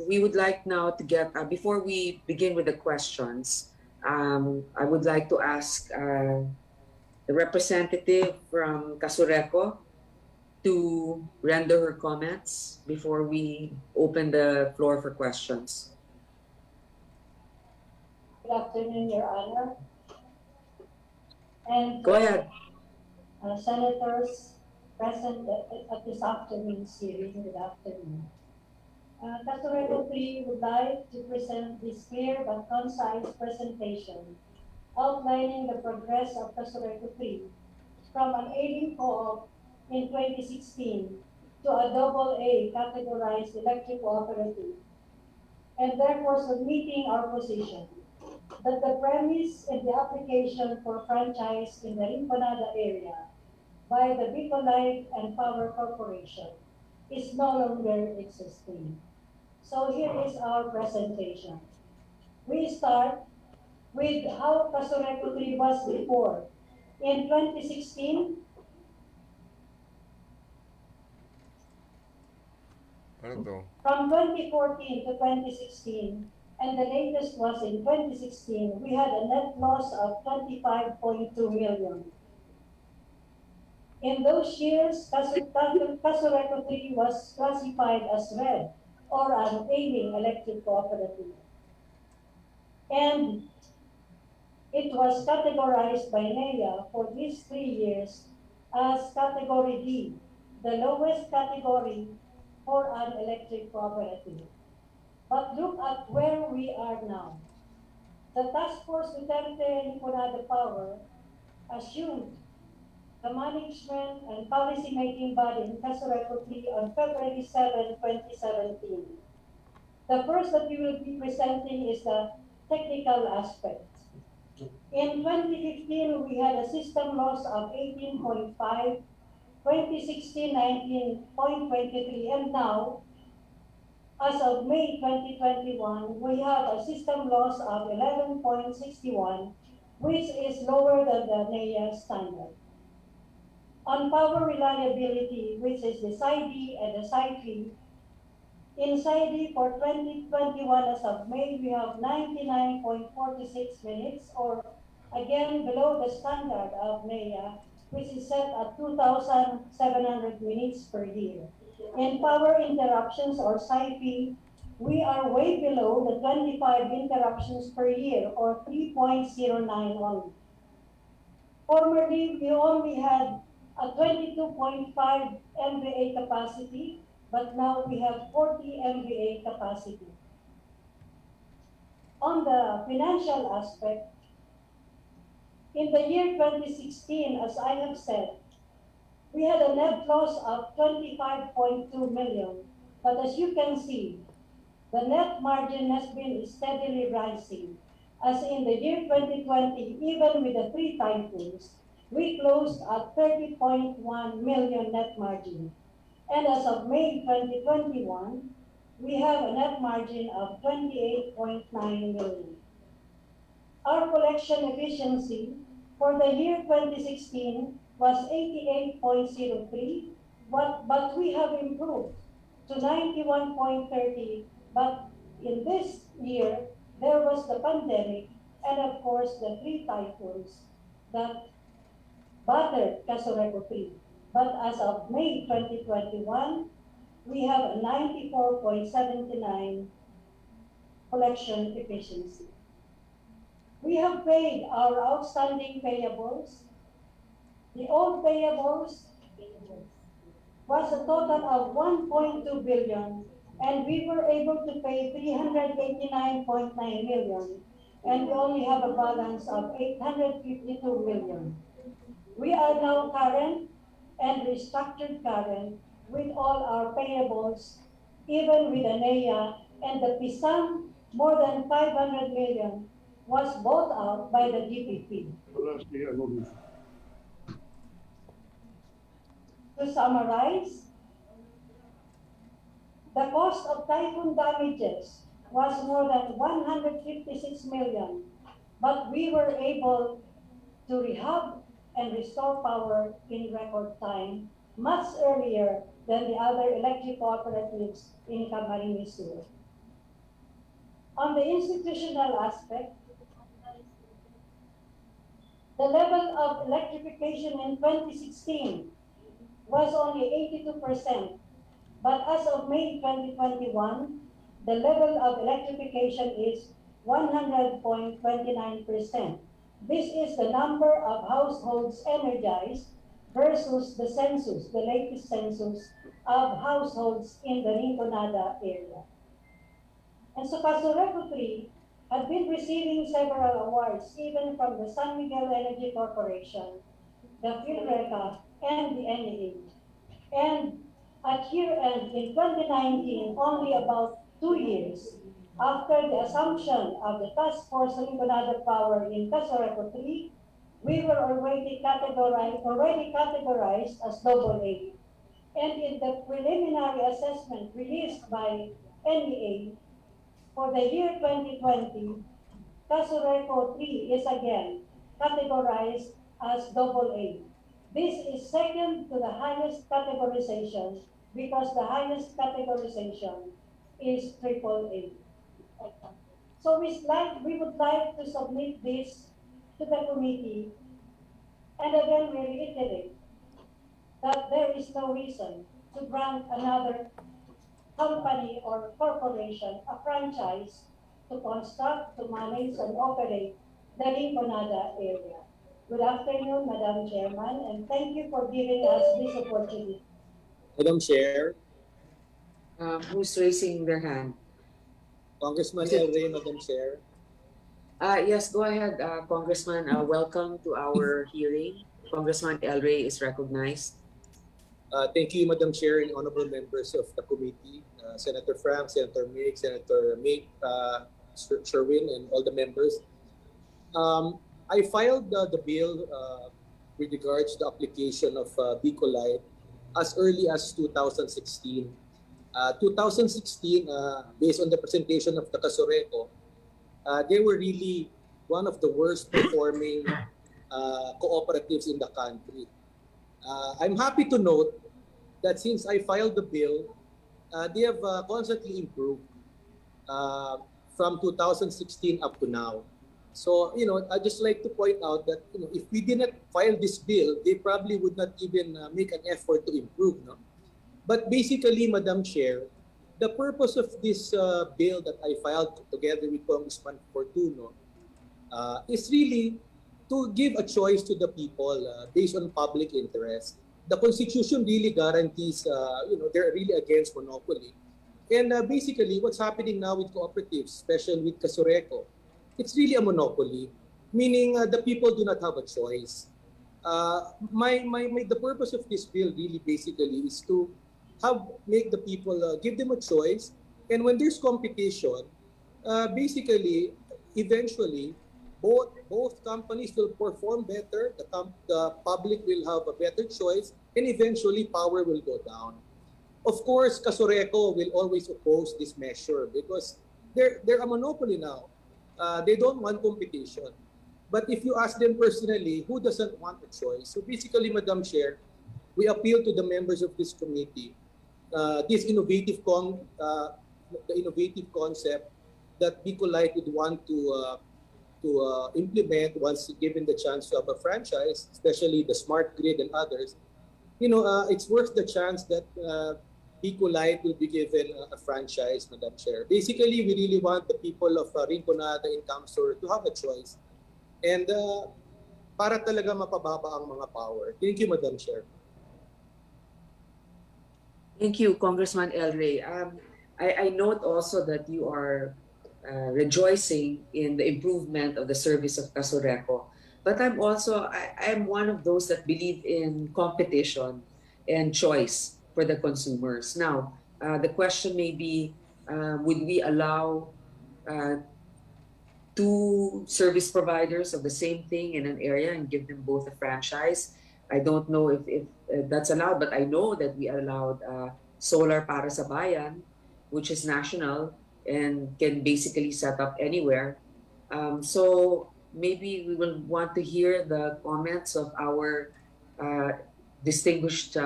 We would like now to get, before we begin with the questions, I would like to ask the representative from Casureco to render her comments before we open the floor for questions. Good afternoon, Your Honor. And Go ahead. Senators present at this afternoon's hearing, good afternoon. Casureco 3 would like to present this clear but concise presentation outlining the progress of Casureco 3 from an ailing co-op in 2016 to a AA categorized electric cooperative, and therefore submitting our position that the premise in the application for franchise in the Rimbanada area by the Bicol Light and Power Corporation is no longer existing. So here is our presentation. We start with how Casureco 3 was before. In 2016, from 2014 to 2016, and the latest was in 2016, we had a net loss of 25.2 million. In those years, Casureco 3 was classified as red, or an ailing electric cooperative. And it was categorized by NEA for these 3 years as Category D, the lowest category for an electric cooperative. But look at where we are now. The Task Force Duterte Limonada Power assumed the management and policy-making body in Casureco 3 on February 7, 2017. The first that we will be presenting is the technical aspect. In 2015, we had a system loss of 18.5, 2016, 19.23, and now, as of May 2021, we have a system loss of 11.61, which is lower than the NEA standard. On power reliability, which is the SID and the SID, in SID for 2021 as of May, we have 99.46 minutes, or again below the standard of NEA, which is set at 2,700 minutes per year. In power interruptions or SIP, we are way below the 25 interruptions per year or 3.09 only. Formerly, we only had a 22.5 MVA capacity, but now we have 40 MVA capacity. On the financial aspect, in the year 2016, as I have said, we had a net loss of 25.2 million. But as you can see, the net margin has been steadily rising. As in the year 2020, even with the 3 typhoons, we closed at 30.1 million net margin. And as of May 2021, we have a net margin of 28.9 million. Our collection efficiency for the year 2016 was 88.03, but we have improved to 91.30. But in this year, there was the pandemic and of course the 3 typhoons that battered Casureco 3. But as of May 2021, we have a 94.79 collection efficiency. We have paid our outstanding payables. The old payables was a total of 1.2 billion, and we were able to pay 389.9 million, and we only have a balance of 852 million. We are now current and restructured current with all our payables, even with ANEA, and the PISAM, more than 500 million, was bought out by the GPP. To summarize, the cost of typhoon damages was more than 156 million, but we were able to rehab and restore power in record time, much earlier than the other electric cooperatives in Camarines Sur. On the institutional aspect, the level of electrification in 2016 was only 82%, but as of May 2021, the level of electrification is 100.29%. This is the number of households energized versus the census, the latest census of households in the Rinconada area. And so Casureco 3 had been receiving several awards, even from the San Miguel Energy Corporation, the PhilReca, and the NEA. And at year-end in 2019, only about 2 years after the assumption of the Task Force Rinconada Power in Casureco 3, we were already categorized as AA. And in the preliminary assessment released by NEA for the year 2020, Casureco 3 is again categorized as AA. This is second to the highest categorization because the highest categorization is AAA. So we would like to submit this to the committee, and again we reiterate that there is no reason to grant another company or corporation a franchise to construct, to manage, and operate the Rinconada area. Good afternoon, Madam Chairman, and thank you for giving us this opportunity. Madam Chair, Who's raising their hand? Congressman El Rey, Madam Chair. Yes, go ahead, Congressman. Welcome to our hearing. Congressman El Rey is recognized. Thank you, Madam Chair, and honorable members of the committee, Senator Frank, Senator Mick, Senator Mick, Sherwin, and all the members. I filed the bill with regards to the application of Bicol as early as 2016. 2016, based on the presentation of the Casureco, they were really one of the worst performing cooperatives in the country. I'm happy to note that since I filed the bill, they have constantly improved from 2016 up to now. So, I'd just like to point out that, if we didn't file this bill, they probably would not even make an effort to improve, no? But basically, Madam Chair, the purpose of this bill that I filed together with Congressman Fortuno is really to give a choice to the people based on public interest. The Constitution really guarantees, they're really against monopoly. And basically, what's happening now with cooperatives, especially with Casureco, it's really a monopoly, meaning the people do not have a choice. The purpose of this bill really basically is to make the people, give them a choice. And when there's competition, basically, eventually, both companies will perform better, the public will have a better choice, and eventually power will go down. Of course, Casureco will always oppose this measure because they're a monopoly now. They don't want competition. But if you ask them personally, who doesn't want a choice? So basically, Madam Chair, we appeal to the members of this committee, this innovative concept that Bicolite would want to implement once given the chance to have a franchise, especially the smart grid and others. It's worth the chance that Bicolite will be given a franchise, Madam Chair. Basically, we really want the people of Rinconada and Camsor to have a choice. And para talaga mapababa ang mga power. Thank you, Madam Chair. Thank you, Congressman El Rey. I note also that you are rejoicing in the improvement of the service of Casureco. But I'm one of those that believe in competition and choice for the consumers. Now, the question may be, would we allow two service providers of the same thing in an area and give them both a franchise? I don't know if that's allowed, but I know that we allowed Solar Para sa Bayan, which is national and can basically set up anywhere. So maybe we will want to hear the comments of our distinguished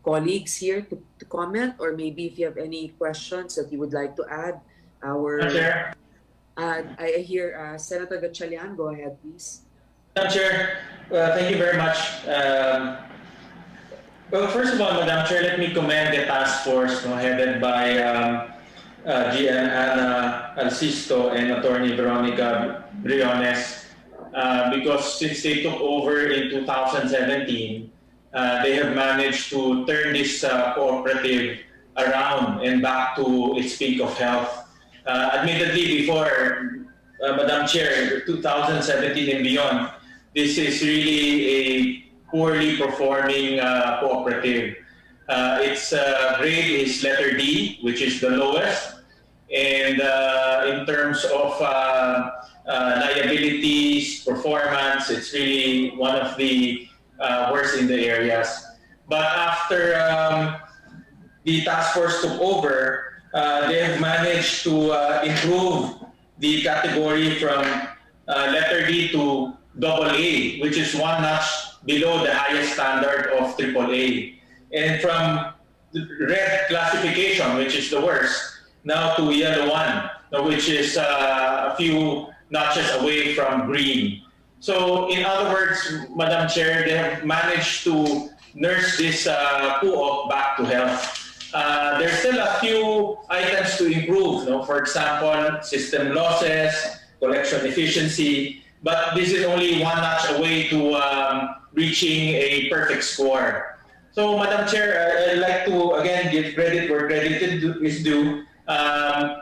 colleagues here to comment, or maybe if you have any questions that you would like to add. Chair. I hear Senator Gatchalian. Go ahead, please. Madam Chair, thank you very much. Well, first of all, Madam Chair, let me commend the task force headed by GN Ana Alcisto and Attorney Veronica Briones, because since they took over in 2017, they have managed to turn this cooperative around and back to its peak of health. Admittedly, before, Madam Chair, 2017 and beyond, this is really a poorly performing cooperative. Its grade is letter D, which is the lowest. And in terms of liabilities, performance, it's really one of the worst in the areas. But after the task force took over, they have managed to improve the category from letter D to AA, which is one notch below the highest standard of AAA. And from red classification, which is the worst, now to yellow one, which is a few notches away from green. So in other words, Madam Chair, they have managed to nurse this co-op back to health. There's still a few items to improve. For example, system losses, collection efficiency, but this is only one notch away to reaching a perfect score. So, Madam Chair, I'd like to again give credit where credit is due.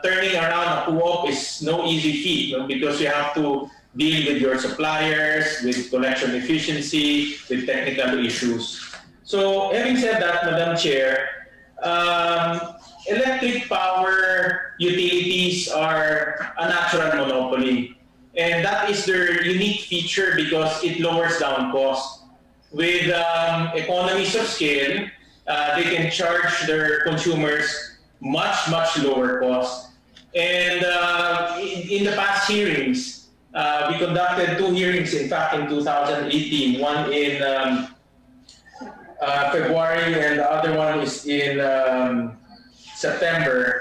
Turning around a co-op is no easy feat, because you have to deal with your suppliers, with collection efficiency, with technical issues. So, having said that, Madam Chair, electric power utilities are a natural monopoly. And that is their unique feature because it lowers down cost. With economies of scale, they can charge their consumers much lower cost. And in the past hearings, we conducted 2 hearings, in fact, in 2018, one in February and the other one is in September.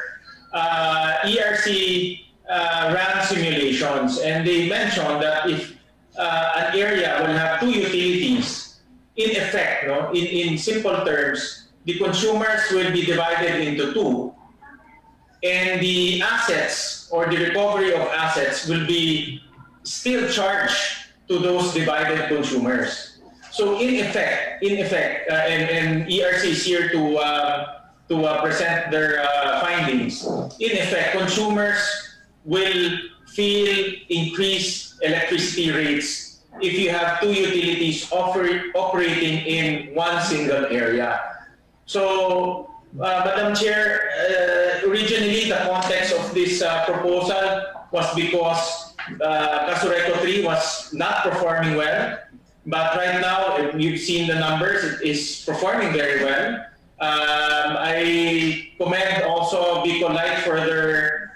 ERC ran simulations, and they mentioned that if an area will have two utilities, in effect, no, in simple terms, the consumers will be divided into two, and the assets or the recovery of assets will be still charged to those divided consumers. So in effect, and ERC is here to present their findings. In effect, consumers will feel increased electricity rates if you have two utilities operating in one single area. So, Madam Chair, originally the context of this proposal was because Casureco 3 was not performing well. But right now, you've seen the numbers, it is performing very well. I commend also Bicol Light for their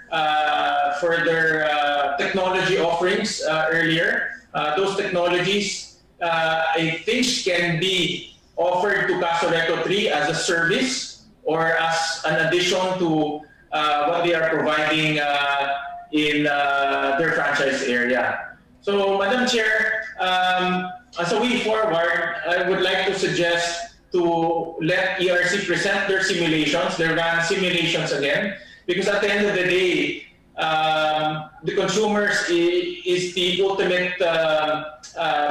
technology offerings earlier. Those technologies, I think, can be offered to Casureco 3 as a service or as an addition to what they are providing in their franchise area. So, Madam Chair, as a way forward, I would like to suggest to let ERC present their simulations, their RAN simulations again, because at the end of the day, the consumers is the ultimate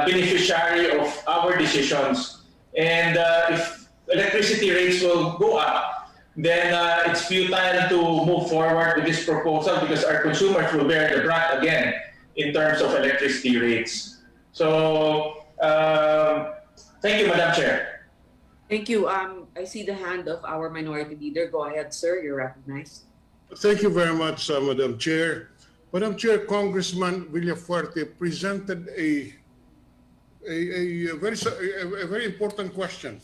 beneficiary of our decisions. And if electricity rates will go up, then it's futile to move forward with this proposal because our consumers will bear the brunt again in terms of electricity rates. So, thank you, Madam Chair. Thank you. I see the hand of our minority leader. Go ahead, sir. You're recognized. Thank you very much, Madam Chair. Madam Chair, Congressman Villafuerte presented a very important question.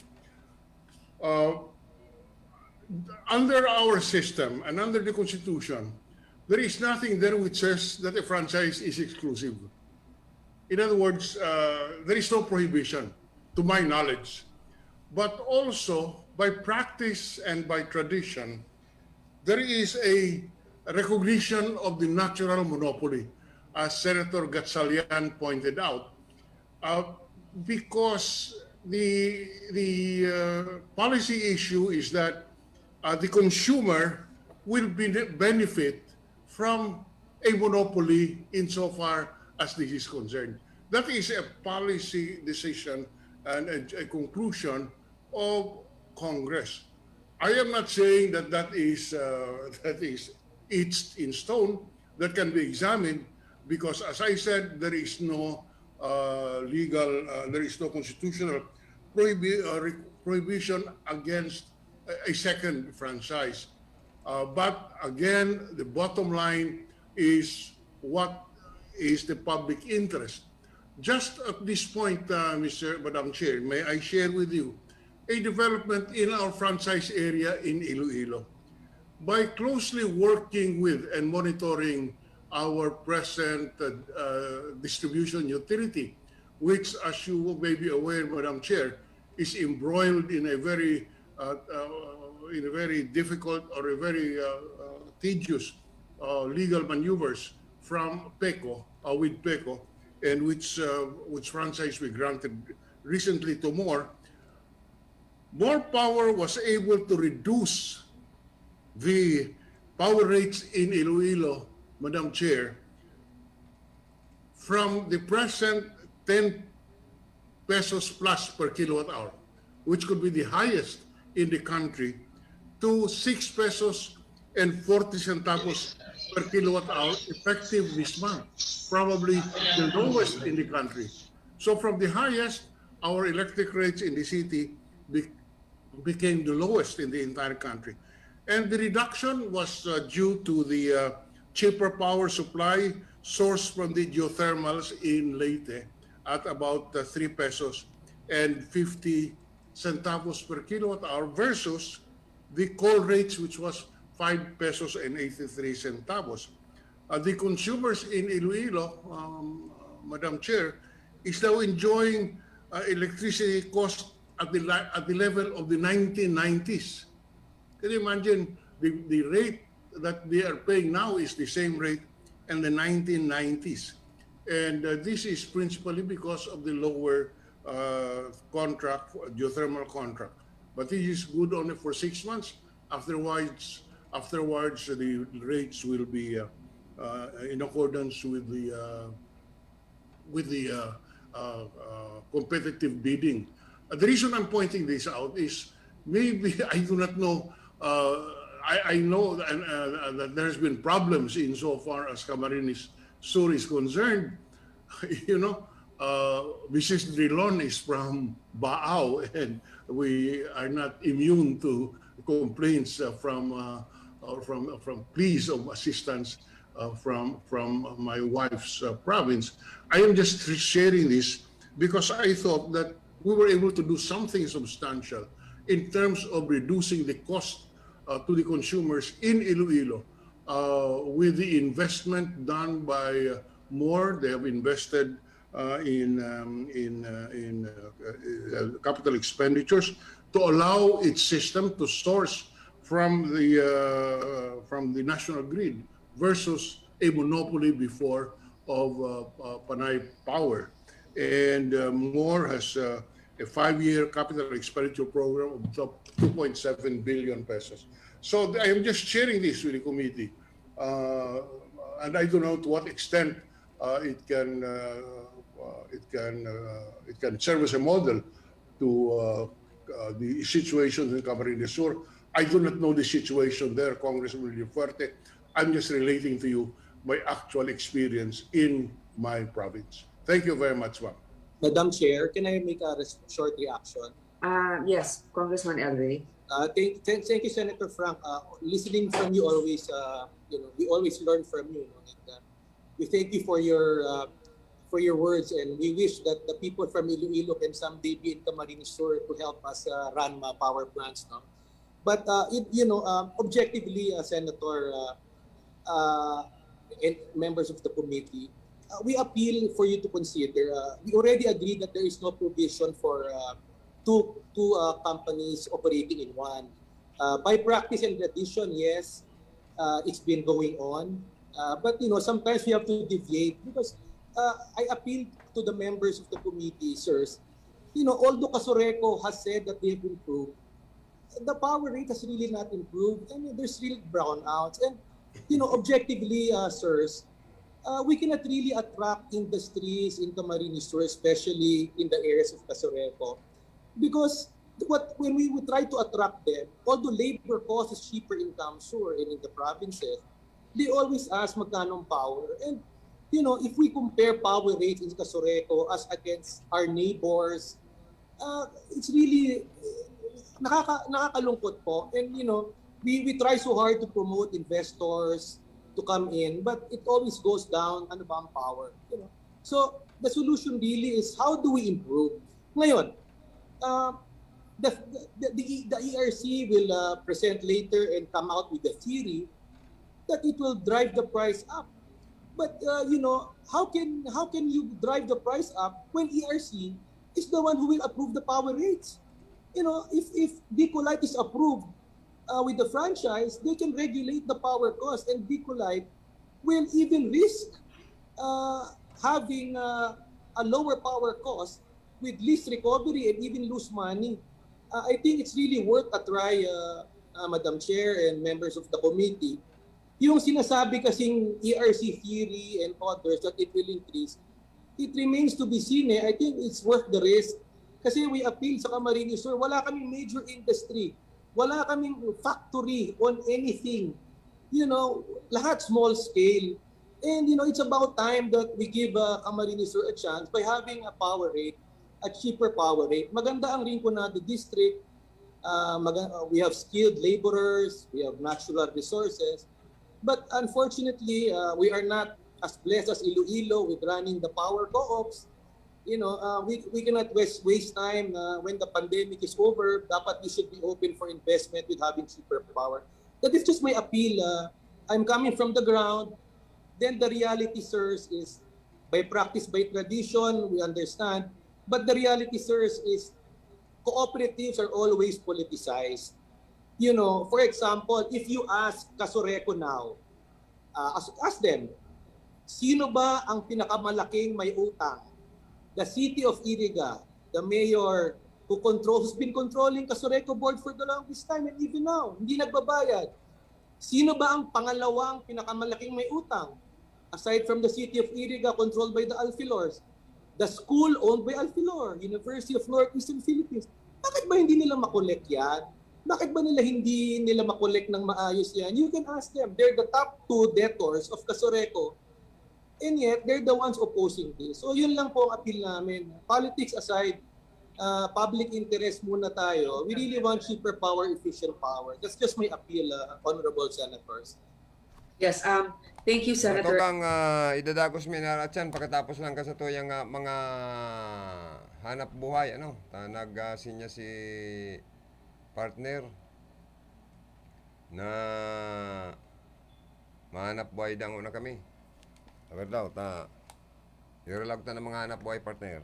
Under our system and under the Constitution, there is nothing there which says that a franchise is exclusive. In other words, there is no prohibition, to my knowledge. But also, by practice and by tradition, there is a recognition of the natural monopoly, as Senator Gatchalian pointed out, because the policy issue is that the consumer will benefit from a monopoly insofar as this is concerned. That is a policy decision and a conclusion of Congress. I am not saying that that is etched in stone, that can be examined, because as I said, there is no there is no constitutional prohibition against a second franchise. But again, the bottom line is what is the public interest. Just at this point, Madam Chair, may I share with you a development in our franchise area in Iloilo. By closely working with and monitoring our present distribution utility, which, as you may be aware, Madam Chair, is embroiled in a very difficult or a very tedious legal maneuvers from PECO, with PECO, and which franchise we granted recently to More Power was able to reduce the power rates in Iloilo, Madam Chair, from the present 10 pesos plus per kilowatt hour, which could be the highest in the country, to 6 pesos and 40 centavos per kilowatt hour effective this month, probably the lowest in the country. So from the highest, our electric rates in the city became the lowest in the entire country. And the reduction was due to the cheaper power supply sourced from the geothermals in Leyte at about 3 pesos and 50 centavos per kilowatt hour versus the coal rates, which was 5 pesos and 83 centavos. The consumers in Iloilo, Madam Chair, is now enjoying electricity cost at the level of the 1990s. Can you imagine the rate that they are paying now is the same rate and the 1990s. And this is principally because of the lower contract, geothermal contract. But this is good only for 6 months. Afterwards, the rates will be in accordance with the competitive bidding. The reason I'm pointing this out is maybe I do not know. I know that there's been problems insofar as Camarines Sur is concerned. You know, Mrs. Drilon is from Baao, and we are not immune to complaints from pleas of assistance from my wife's province. I am just sharing this because I thought that we were able to do something substantial in terms of reducing the cost to the consumers in Iloilo with the investment done by More. They have invested in capital expenditures to allow its system to source from the national grid versus a monopoly before of Panay Power. And More has a 5-year capital expenditure program of 2.7 billion pesos. So I am just sharing this with the committee, and I don't know to what extent it can serve as a model to the situations in Camarines Sur. I do not know the situation there, Congressman Fuerte. I'm just relating to you my actual experience in my province. Thank you very much, ma'am. Madam Chair, can I make a short reaction? Yes, Congressman Elray. Thank you, Senator Frank. Listening from you always, we always learn from you. And, we thank you for your words, and we wish that the people from Iloilo can someday be in Camarines Sur to help us run power plants. No? But objectively, Senator and members of the committee, we appeal for you to consider. We already agreed that there is no provision for two companies operating in one. By practice and tradition, yes, it's been going on. But sometimes we have to deviate because I appeal to the members of the committee, sirs. Although Casureco has said that they've improved, the power rate has really not improved. I mean, there's real brownouts. And, objectively, sirs, we cannot really attract industries in Camarines Sur, especially in the areas of Casureco. Because when we would try to attract them, although labor cost is cheaper in Camsur and in the provinces, they always ask magkano power. And, if we compare power rates in Casureco as against our neighbors, it's really nakakalungkot po. And, we try so hard to promote investors to come in, but it always goes down, ano ba ang power? So, the solution really is how do we improve? Ngayon, the ERC will present later and come out with a theory that it will drive the price up. But how can you drive the price up when ERC is the one who will approve the power rates? If Bicolite is approved with the franchise, they can regulate the power cost, and Bicolite will even risk having a lower power cost with least recovery and even lose money. I think it's really worth a try, Madam Chair and members of the committee. Yung sinasabi kasing ERC theory and others that it will increase, it remains to be seen. I think it's worth the risk. Kasi we appeal sa Camarines Sur, wala kaming major industry. Wala kaming factory on anything. Lahat small scale. And, it's about time that we give Camarines Sur a chance by having a power rate, a cheaper power rate. Maganda ang Rinconado District. We have skilled laborers. We have natural resources. But unfortunately, we are not as blessed as Iloilo with running the power co-ops. We cannot waste time when the pandemic is over. Dapat we should be open for investment with having cheaper power. That is just my appeal. I'm coming from the ground. Then the reality, sirs, is by practice, by tradition, we understand. But the reality, sirs, is cooperatives are always politicized. For example, if you ask Casureco now, ask them, Sino ba ang pinakamalaking may utang? The city of Iriga, the mayor who's been controlling Casureco board for the longest time and even now, hindi nagbabayad. Sino ba ang pangalawang pinakamalaking may utang? Aside from the city of Iriga controlled by the Alfilors, the school owned by Alfilor, University of Northeastern Philippines. Bakit ba hindi nila makolek yan? Bakit ba hindi nila makolek ng maayos yan? You can ask them. They're the top 2 debtors of Casureco. And yet, they're the ones opposing this. So yun lang po ang appeal namin. Politics aside, public interest muna tayo. We really want superpower, efficient power. That's just my appeal, honorable senators. Yes, thank you, Ito Senator. kang idadagos minaratyan pagkatapos lang ka sa tuyang mga hanap buhay. Nag-sinya si partner na mahanap buhay daw na kami. Sabi daw, irelag ta ng mga hanap buhay partner.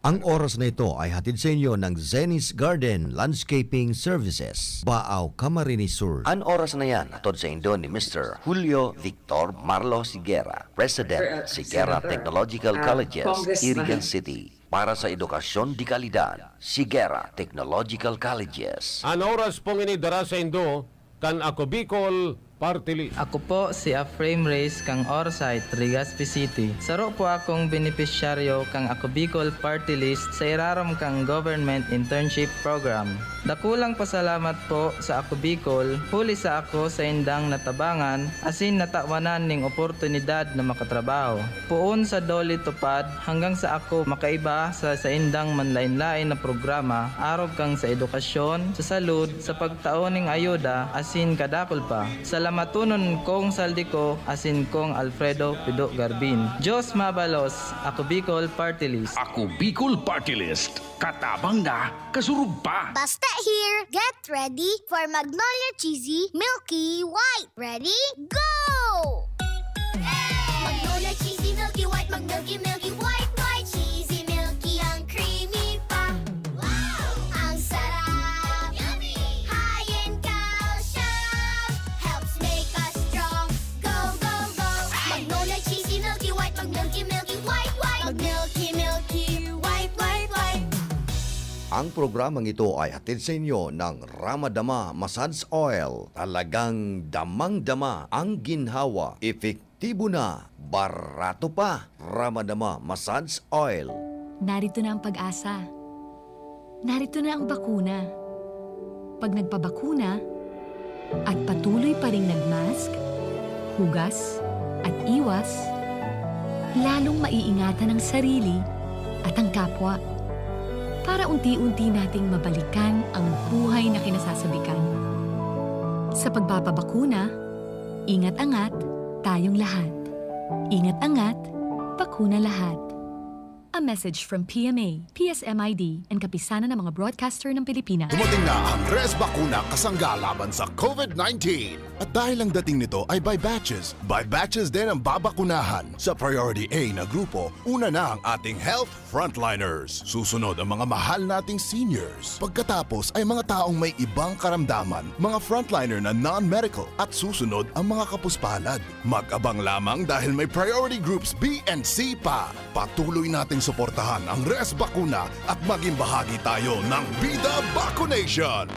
Ang oras na ito ay hatid sa inyo ng Zenith Garden Landscaping Services, Baaw, Camarines Sur. Ang oras na yan, atod sa indo ni Mr. Julio Victor Marlo Siguera, President, Siguera Senator, Technological Colleges, Congressman. Iriga City. Para sa edukasyon di kalidad, Siguera Technological Colleges. Ang oras pong inidara sa Indo, kan ako Bicol Party List. Ako po si Aframe Reyes kang Orsite, Legazpi City. Saro po akong benepisyaryo kang ako Bicol Party List sa irarom kang Government Internship Program. Dakulang pasalamat po sa ako Bicol, huli sa ako sa indang natabangan, asin natawanan ning oportunidad na makatrabaho. Puon sa doli tupad hanggang sa ako makaiba sa indang manlain-lain na programa, arog kang sa edukasyon, sa salud, sa pagtaoning ayuda, asin kadakol pa. Salamatunon kong saldi ko, asin kong Alfredo Pido Garbin. Diyos mabalos, ako Bicol Party List. Ako Bicol Party List. Katabang na, kasurug pa. Basta here, get ready for Magnolia Cheesy Milky White. Ready? Go! Magnolia Cheesy Milky White, Milky White, White Cheesy Milky, ang creamy pa. Wow! Ang sarap! Yummy! High in calcium, helps make us strong. Go, go, go! Magnolia Cheesy Milky White, Milky White, White, Milky White, White, White. Ang programang ito ay hatid sa inyo ng Ramadama Massage Oil. Talagang damang-dama ang ginhawa. Epektibo na, barato pa. Ramadama Massage Oil. Narito na ang pag-asa. Narito na ang bakuna. Pag nagpabakuna at patuloy pa ring nagmask, hugas at iwas, lalong maiingatan ang sarili at ang kapwa para unti-unti nating mabalikan ang buhay na kinasasabikan. Sa pagpapabakuna, ingat-angat tayong lahat. Ingat-angat, bakuna lahat. A message from PMA, PSMID, and kapisanan ng mga broadcaster ng Pilipinas. Dumating na ang Res Bakuna kasangga laban sa COVID-19. At dahil ang dating nito ay by batches din ang babakunahan. Sa Priority A na grupo, una na ang ating health frontliners. Susunod ang mga mahal nating seniors. Pagkatapos ay mga taong may ibang karamdaman, mga frontliner na non-medical. At susunod ang mga kapuspalad. Mag-abang lamang dahil may priority groups B and C pa. Patuloy nating suportahan ang Res Bakuna at maging bahagi tayo ng Vida Vaccination.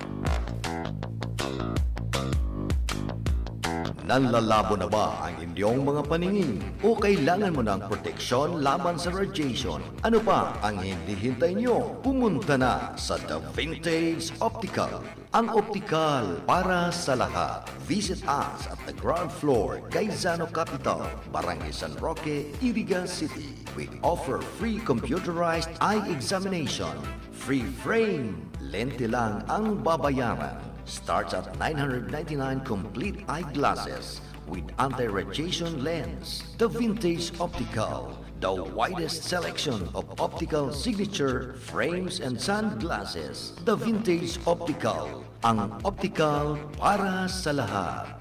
Nanlalabo na ba ang inyong mga paningin? O kailangan mo ng proteksyon laban sa radiation? Ano pa ang hindi hintay nyo? Pumunta na sa The Vintage Optical. Ang optical para sa lahat. Visit us at the ground floor, Gaisano Capital, Barangay San Roque, Iriga City. We offer free computerized eye examination. Free frame. Lente lang ang babayaran. Starts at 999 complete eyeglasses with anti-radiation lens. The Vintage Optical, the widest selection of optical signature frames and sunglasses. The Vintage Optical, ang optical para sa lahat.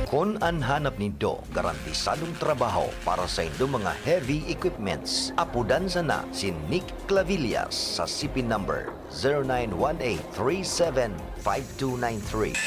Kung ang hanap nindo garantisadong trabaho para sa inyong mga heavy equipments, apudan sana si Nick Clavillas sa CP number 0918375293.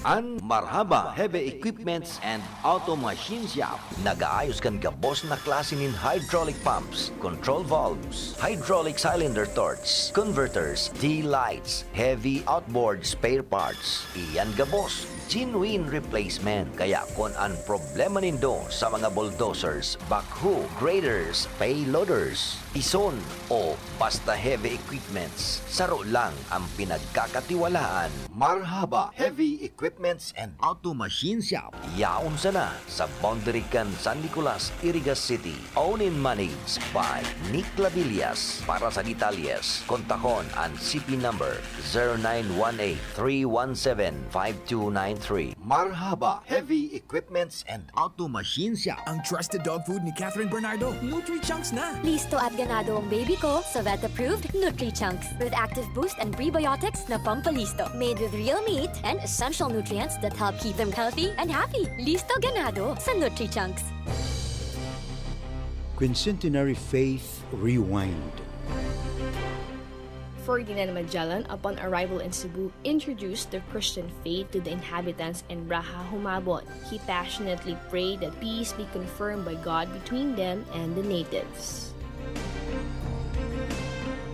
An Marhaba Heavy Equipments and Auto Machine Shop. Nag-aayos kan gabos na klase nin hydraulic pumps, control valves, hydraulic cylinder torch, converters, D-lights, heavy outboard spare parts. Iyan gabos, genuine replacement. Kaya kung ang problema nindo sa mga bulldozers, backhoe, graders, payloaders, ison o basta heavy equipments, saro lang ang pinagkakatiwalaan. Marhaba Heavy Equipments and Auto Machine Shop. Yaon sana sa boundary kan San Nicolas, Iriga City. Owned and managed by Nick Clavillas. Para sa detalles, kontakon ang CP number 0918-317-5293. Marhaba Heavy Equipments and Auto Machine Shop. Ang trusted dog food ni Catherine Bernardo. Nutri-Chunks na. Listo at ganado ang baby ko sa vet-approved Nutri-Chunks with active boost and prebiotics na pampalisto. Made with real meat and essential nutrients that help keep them healthy and happy. Listo ganado sa Nutri-Chunks. Quincentenary Faith Rewind. Ferdinand Magellan, upon arrival in Cebu, introduced the Christian faith to the inhabitants and Braha Humabon. He passionately prayed that peace be confirmed by God between them and the natives.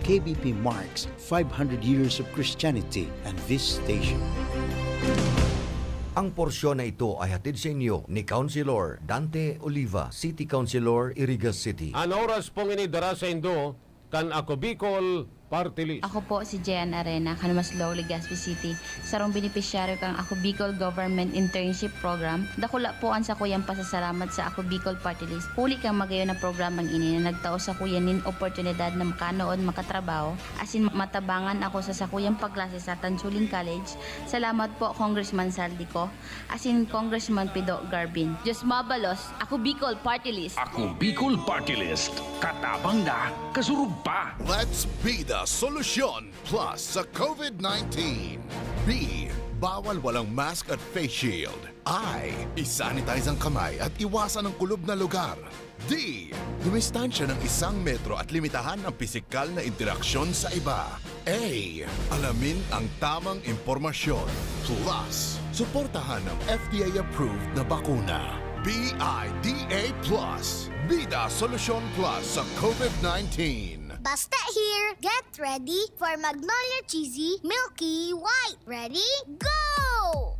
KBP marks 500 years of Christianity and this station. Ang porsyon na ito ay hatid sa inyo ni Councilor Dante Oliva, City Councilor, Iriga City. Ang oras pong inidara sa Indo, kan ako Bicol Party List. Ako po si Jean Arena, Kanumaslaw, Legazpi City. Sarong benepisyaryo kang Ako Bicol Government Internship Program. Dakula po ang sa kuyang pasasalamat sa Ako Bicol Party List. Puli kang magayon na programang ini na nagtao sa kuyanin oportunidad na makanood makatrabaho. Asin matabangan ako sa sakuyang pagklase sa Tansuling College. Salamat po Congressman Saldico. Asin Congressman Pido Garbin. Diyos mabalos, Ako Bicol Party List. Ako Bicol Party List. Katabang na, kasurug pa. Let's be the solusyon plus sa COVID-19. B. Bawal walang mask at face shield. I. Isanitize ang kamay at iwasan ang kulob na lugar. D. Dumistansya ng 1 metro at limitahan ang pisikal na interaksyon sa iba. A. Alamin ang tamang impormasyon. Plus, suportahan ang FDA-approved na bakuna. BIDA Plus. Bida Solusyon Plus sa COVID-19. Basta here, get ready for Magnolia Cheesy Milky White. Ready? Go!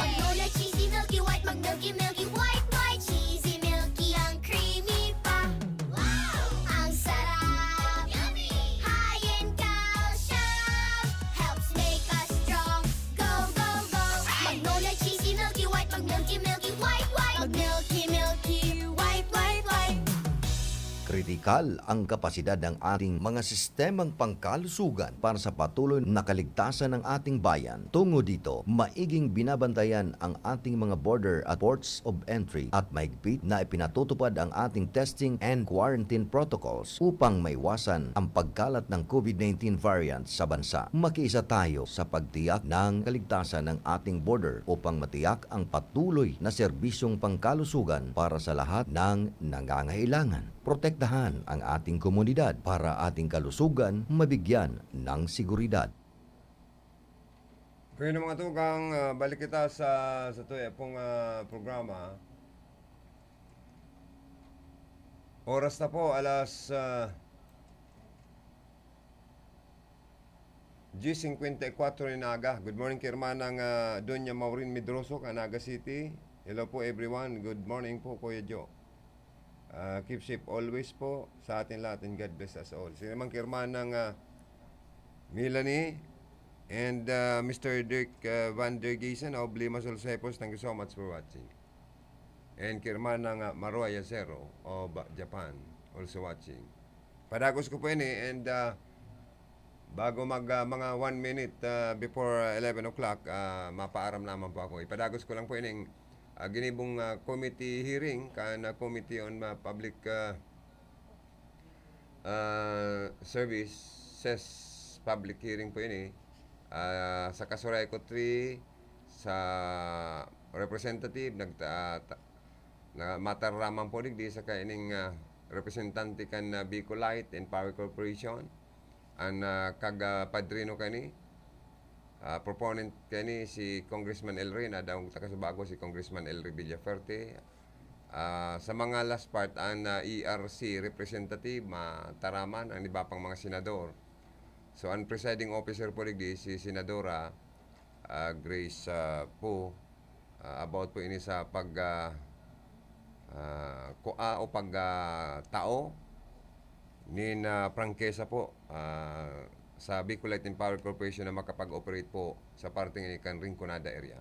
Magnolia Cheesy Milky White, Mag-Milky Milky White, White Cheesy Milky, ang creamy pa. Wow! Ang sarap! Yummy! High in calcium, helps make us strong. Go, go, go! Magnolia Cheesy Milky White, Mag-Milky Milky White, White, Mag-Milky Milky White, White, White. Kritikal ang kapasidad ng ating mga sistemang pangkalusugan para sa patuloy na kaligtasan ng ating bayan. Tungo dito, maiging binabantayan ang ating mga border at ports of entry at mahigpit na ipinatutupad ang ating testing and quarantine protocols upang maiwasan ang pagkalat ng COVID-19 variant sa bansa. Makiisa tayo sa pagtiyak ng kaligtasan ng ating border upang matiyak ang patuloy na serbisyong pangkalusugan para sa lahat ng nangangailangan. Protektahan ang ating komunidad para ating kalusugan mabigyan ng seguridad. Kaya mga tugang, balik kita sa pong programa. Oras na po, alas 10:54 Naga. Good morning kay Hermanang Doña Maureen Medroso, Naga City. Hello po everyone. Good morning po Kuya Joe. Keep safe always po sa atin lahat and God bless us all. Sino naman kay Hermanang Melanie and Mr. Dirk Van der Giesen of Limas Olsepos. Thank you so much for watching. And kay Hermanang Maroa Yacero of Japan also watching. Padagos ko po yun and bago mga 1 minute before 11 o'clock, mapaaram naman po ako. Ipadagos ko lang po yun ginibong committee hearing Committee on Public Services public hearing po yun sa Kasurayco 3 sa representative na matarraman po digdi sa kaining representante kan Bicolite and Power Corporation an padrino kani proponent kani si Congressman Elry na daw taga-Subago si Congressman Elry Villaferte. Sa mga last part ang ERC representative mataraman ang iba pang mga senador. So ang presiding officer po digdi si Senadora Grace po about po ini sa tao ni prangkesa po sa Bicolite and Power Corporation na makapag-operate po sa parting ikan Rinconada area.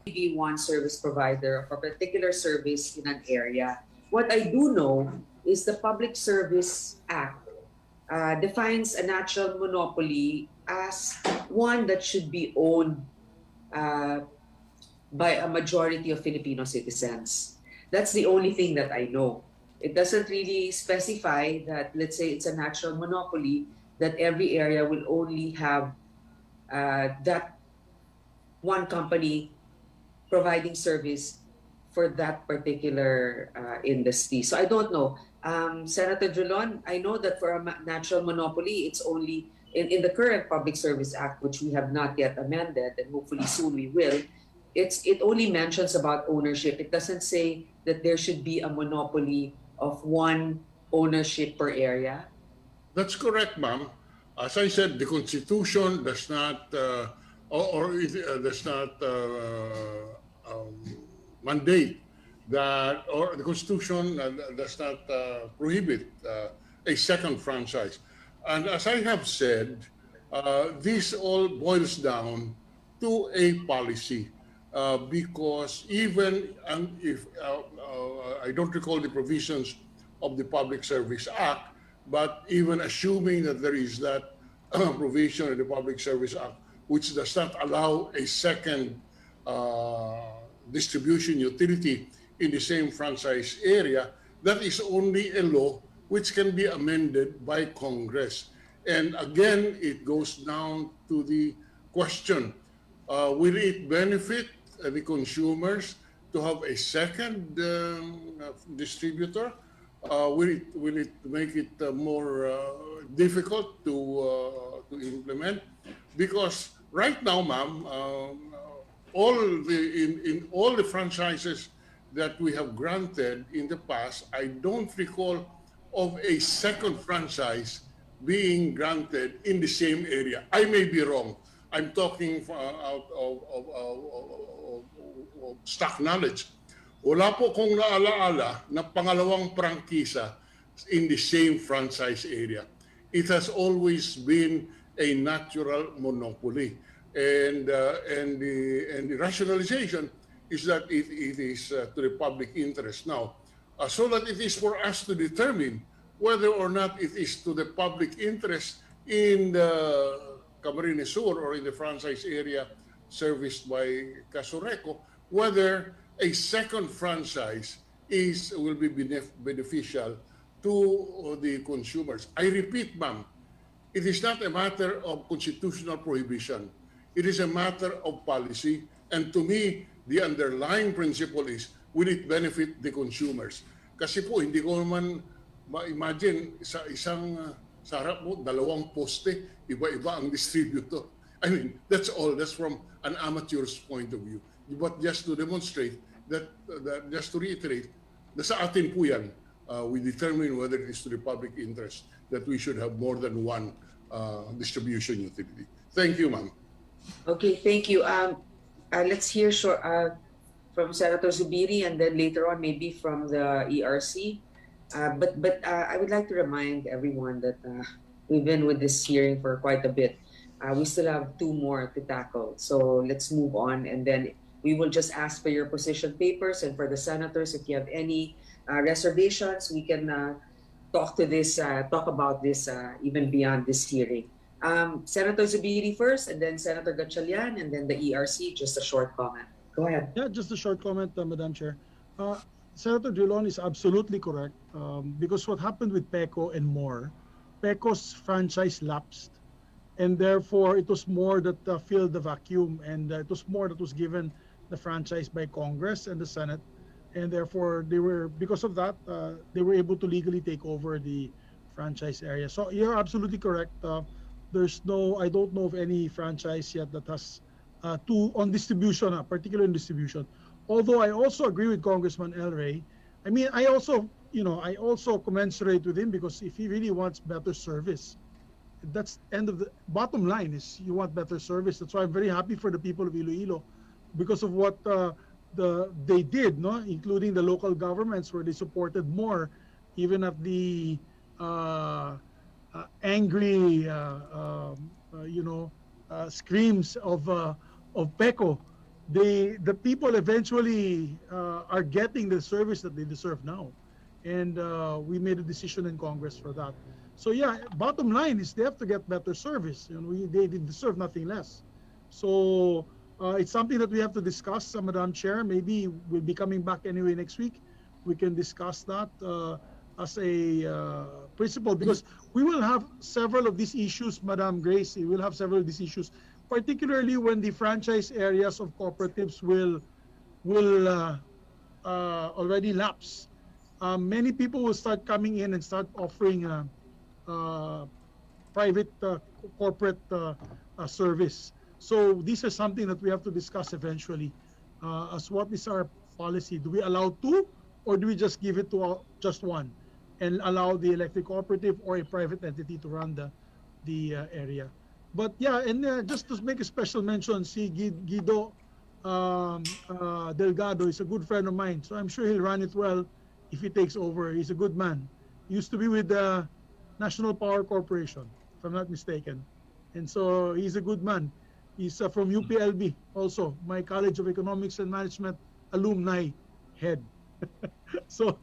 Be one service provider for a particular service in an area. What I do know is the Public Service Act defines a natural monopoly as one that should be owned by a majority of Filipino citizens. That's the only thing that I know. It doesn't really specify that, let's say it's a natural monopoly, that every area will only have that one company providing service for that particular industry. So I don't know. Senator Drilon, I know that for a natural monopoly, it's only in the current Public Service Act, which we have not yet amended, and hopefully soon we will, it only mentions about ownership. It doesn't say that there should be a monopoly of one ownership per area. That's correct, ma'am. As I said, the Constitution does not does not mandate that, or the Constitution does not prohibit a second franchise. And as I have said, this all boils down to a policy because even if I don't recall the provisions of the Public Service Act, but even assuming that there is that provision in the Public Service Act which does not allow a second distribution utility in the same franchise area, that is only a law which can be amended by Congress. And again, it goes down to the question, will it benefit the consumers to have a second distributor? Will it make it more difficult to implement? Because right now, ma'am, in all the franchises that we have granted in the past, I don't recall of a second franchise being granted in the same area. I may be wrong. I'm talking out of stock knowledge. Wala po kong naalaala na pangalawang prangkisa in the same franchise area. It has always been a natural monopoly. And the rationalization is that it is to the public interest now. So that it is for us to determine whether or not it is to the public interest in the Camarines Sur or in the franchise area serviced by Casureco, whether a second franchise will be beneficial to the consumers. I repeat, ma'am, it is not a matter of constitutional prohibition. It is a matter of policy. And to me, the underlying principle is, will it benefit the consumers? Kasi po, hindi ko naman ma-imagine sa harap mo, dalawang poste, iba-iba ang distributor. I mean, that's all. That's from an amateur's point of view. But just to demonstrate, just to reiterate, nasa atin po yan, we determine whether it is to the public interest that we should have more than one distribution utility. Thank you, ma'am. Okay, thank you. Let's hear from Senator Zubiri and then later on maybe from the ERC. But I would like to remind everyone that we've been with this hearing for quite a bit. We still have two more to tackle. So let's move on, and then we will just ask for your position papers, and for the senators, if you have any reservations, we can talk about this even beyond this hearing. Senator Zubiri first, and then Senator Gatchalian, and then the ERC. Just a short comment. Go ahead. Yeah, just a short comment, Madam Chair. Senator Drilon is absolutely correct because what happened with PECO and more, PECO's franchise lapsed and therefore it was more that filled the vacuum, and it was more that was given the franchise by Congress and the Senate, and therefore they were, because of that, they were able to legally take over the franchise area. So you're absolutely correct. There's no, I don't know of any franchise yet that has two on distribution, particularly in distribution. Although I also agree with Congressman El Rey. I mean, I also, I also commensurate with him, because if he really wants better service, that's end of the bottom line is you want better service. That's why I'm very happy for the people of Iloilo, because of what they did, no, including the local governments, where they supported more, even at the angry, screams of PECO. The people eventually are getting the service that they deserve now, and we made a decision in Congress for that. So yeah, bottom line is they have to get better service. They deserve nothing less. So it's something that we have to discuss, Madam Chair. Maybe we'll be coming back anyway next week. We can discuss that as a principle, because we will have several of these issues, Madam Grace. We will have several of these issues, particularly when the franchise areas of cooperatives will already lapse. Many people will start coming in and start offering private corporate service. So this is something that we have to discuss eventually, as what is our policy. Do we allow two, or do we just give it to just one and allow the electric cooperative or a private entity to run the area? But yeah, and just to make a special mention, see Guido Delgado is a good friend of mine, so I'm sure he'll run it well if he takes over. He's a good man. He used to be with the National Power Corporation, if I'm not mistaken. And so he's a good man. He's from UPLB also, my College of Economics and Management alumni head. so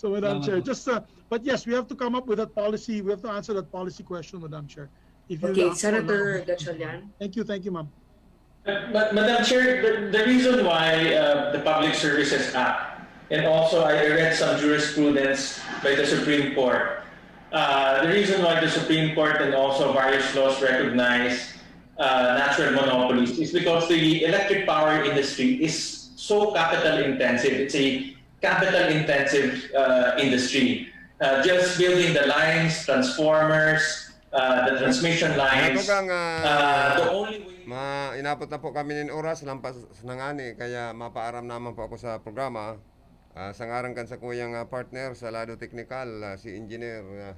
Madam Chair, just but yes, we have to come up with that policy. We have to answer that policy question, Madam Chair. If you Okay, Senator Gatchalian. Thank you, ma'am. Madam Chair, the reason why the Public Services Act, and also I read some jurisprudence by the Supreme Court, the reason why the Supreme Court and also various laws recognize natural monopolies is because the electric power industry is so capital intensive. It's a capital intensive industry. Just building the lines, transformers, the transmission lines. The only way... Inabot na po kami ng oras, lampas ng ani, kaya mapaaram naman po ako sa programa. Sangaran kan sa kuyang partner sa lado technical, si Engineer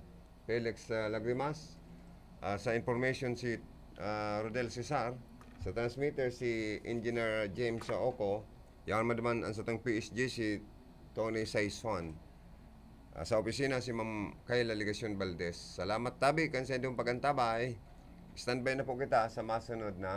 Felix Lagrimas. Sa information si Rodel Cesar. Sa transmitter si Engineer James Oko. Yang madaman ang satang PSG si Tony Saison. Sa opisina si Ma'am Kayla Ligacion Valdez. Salamat tabi kan sa inyong pagantabay. Standby na po kita sa masunod na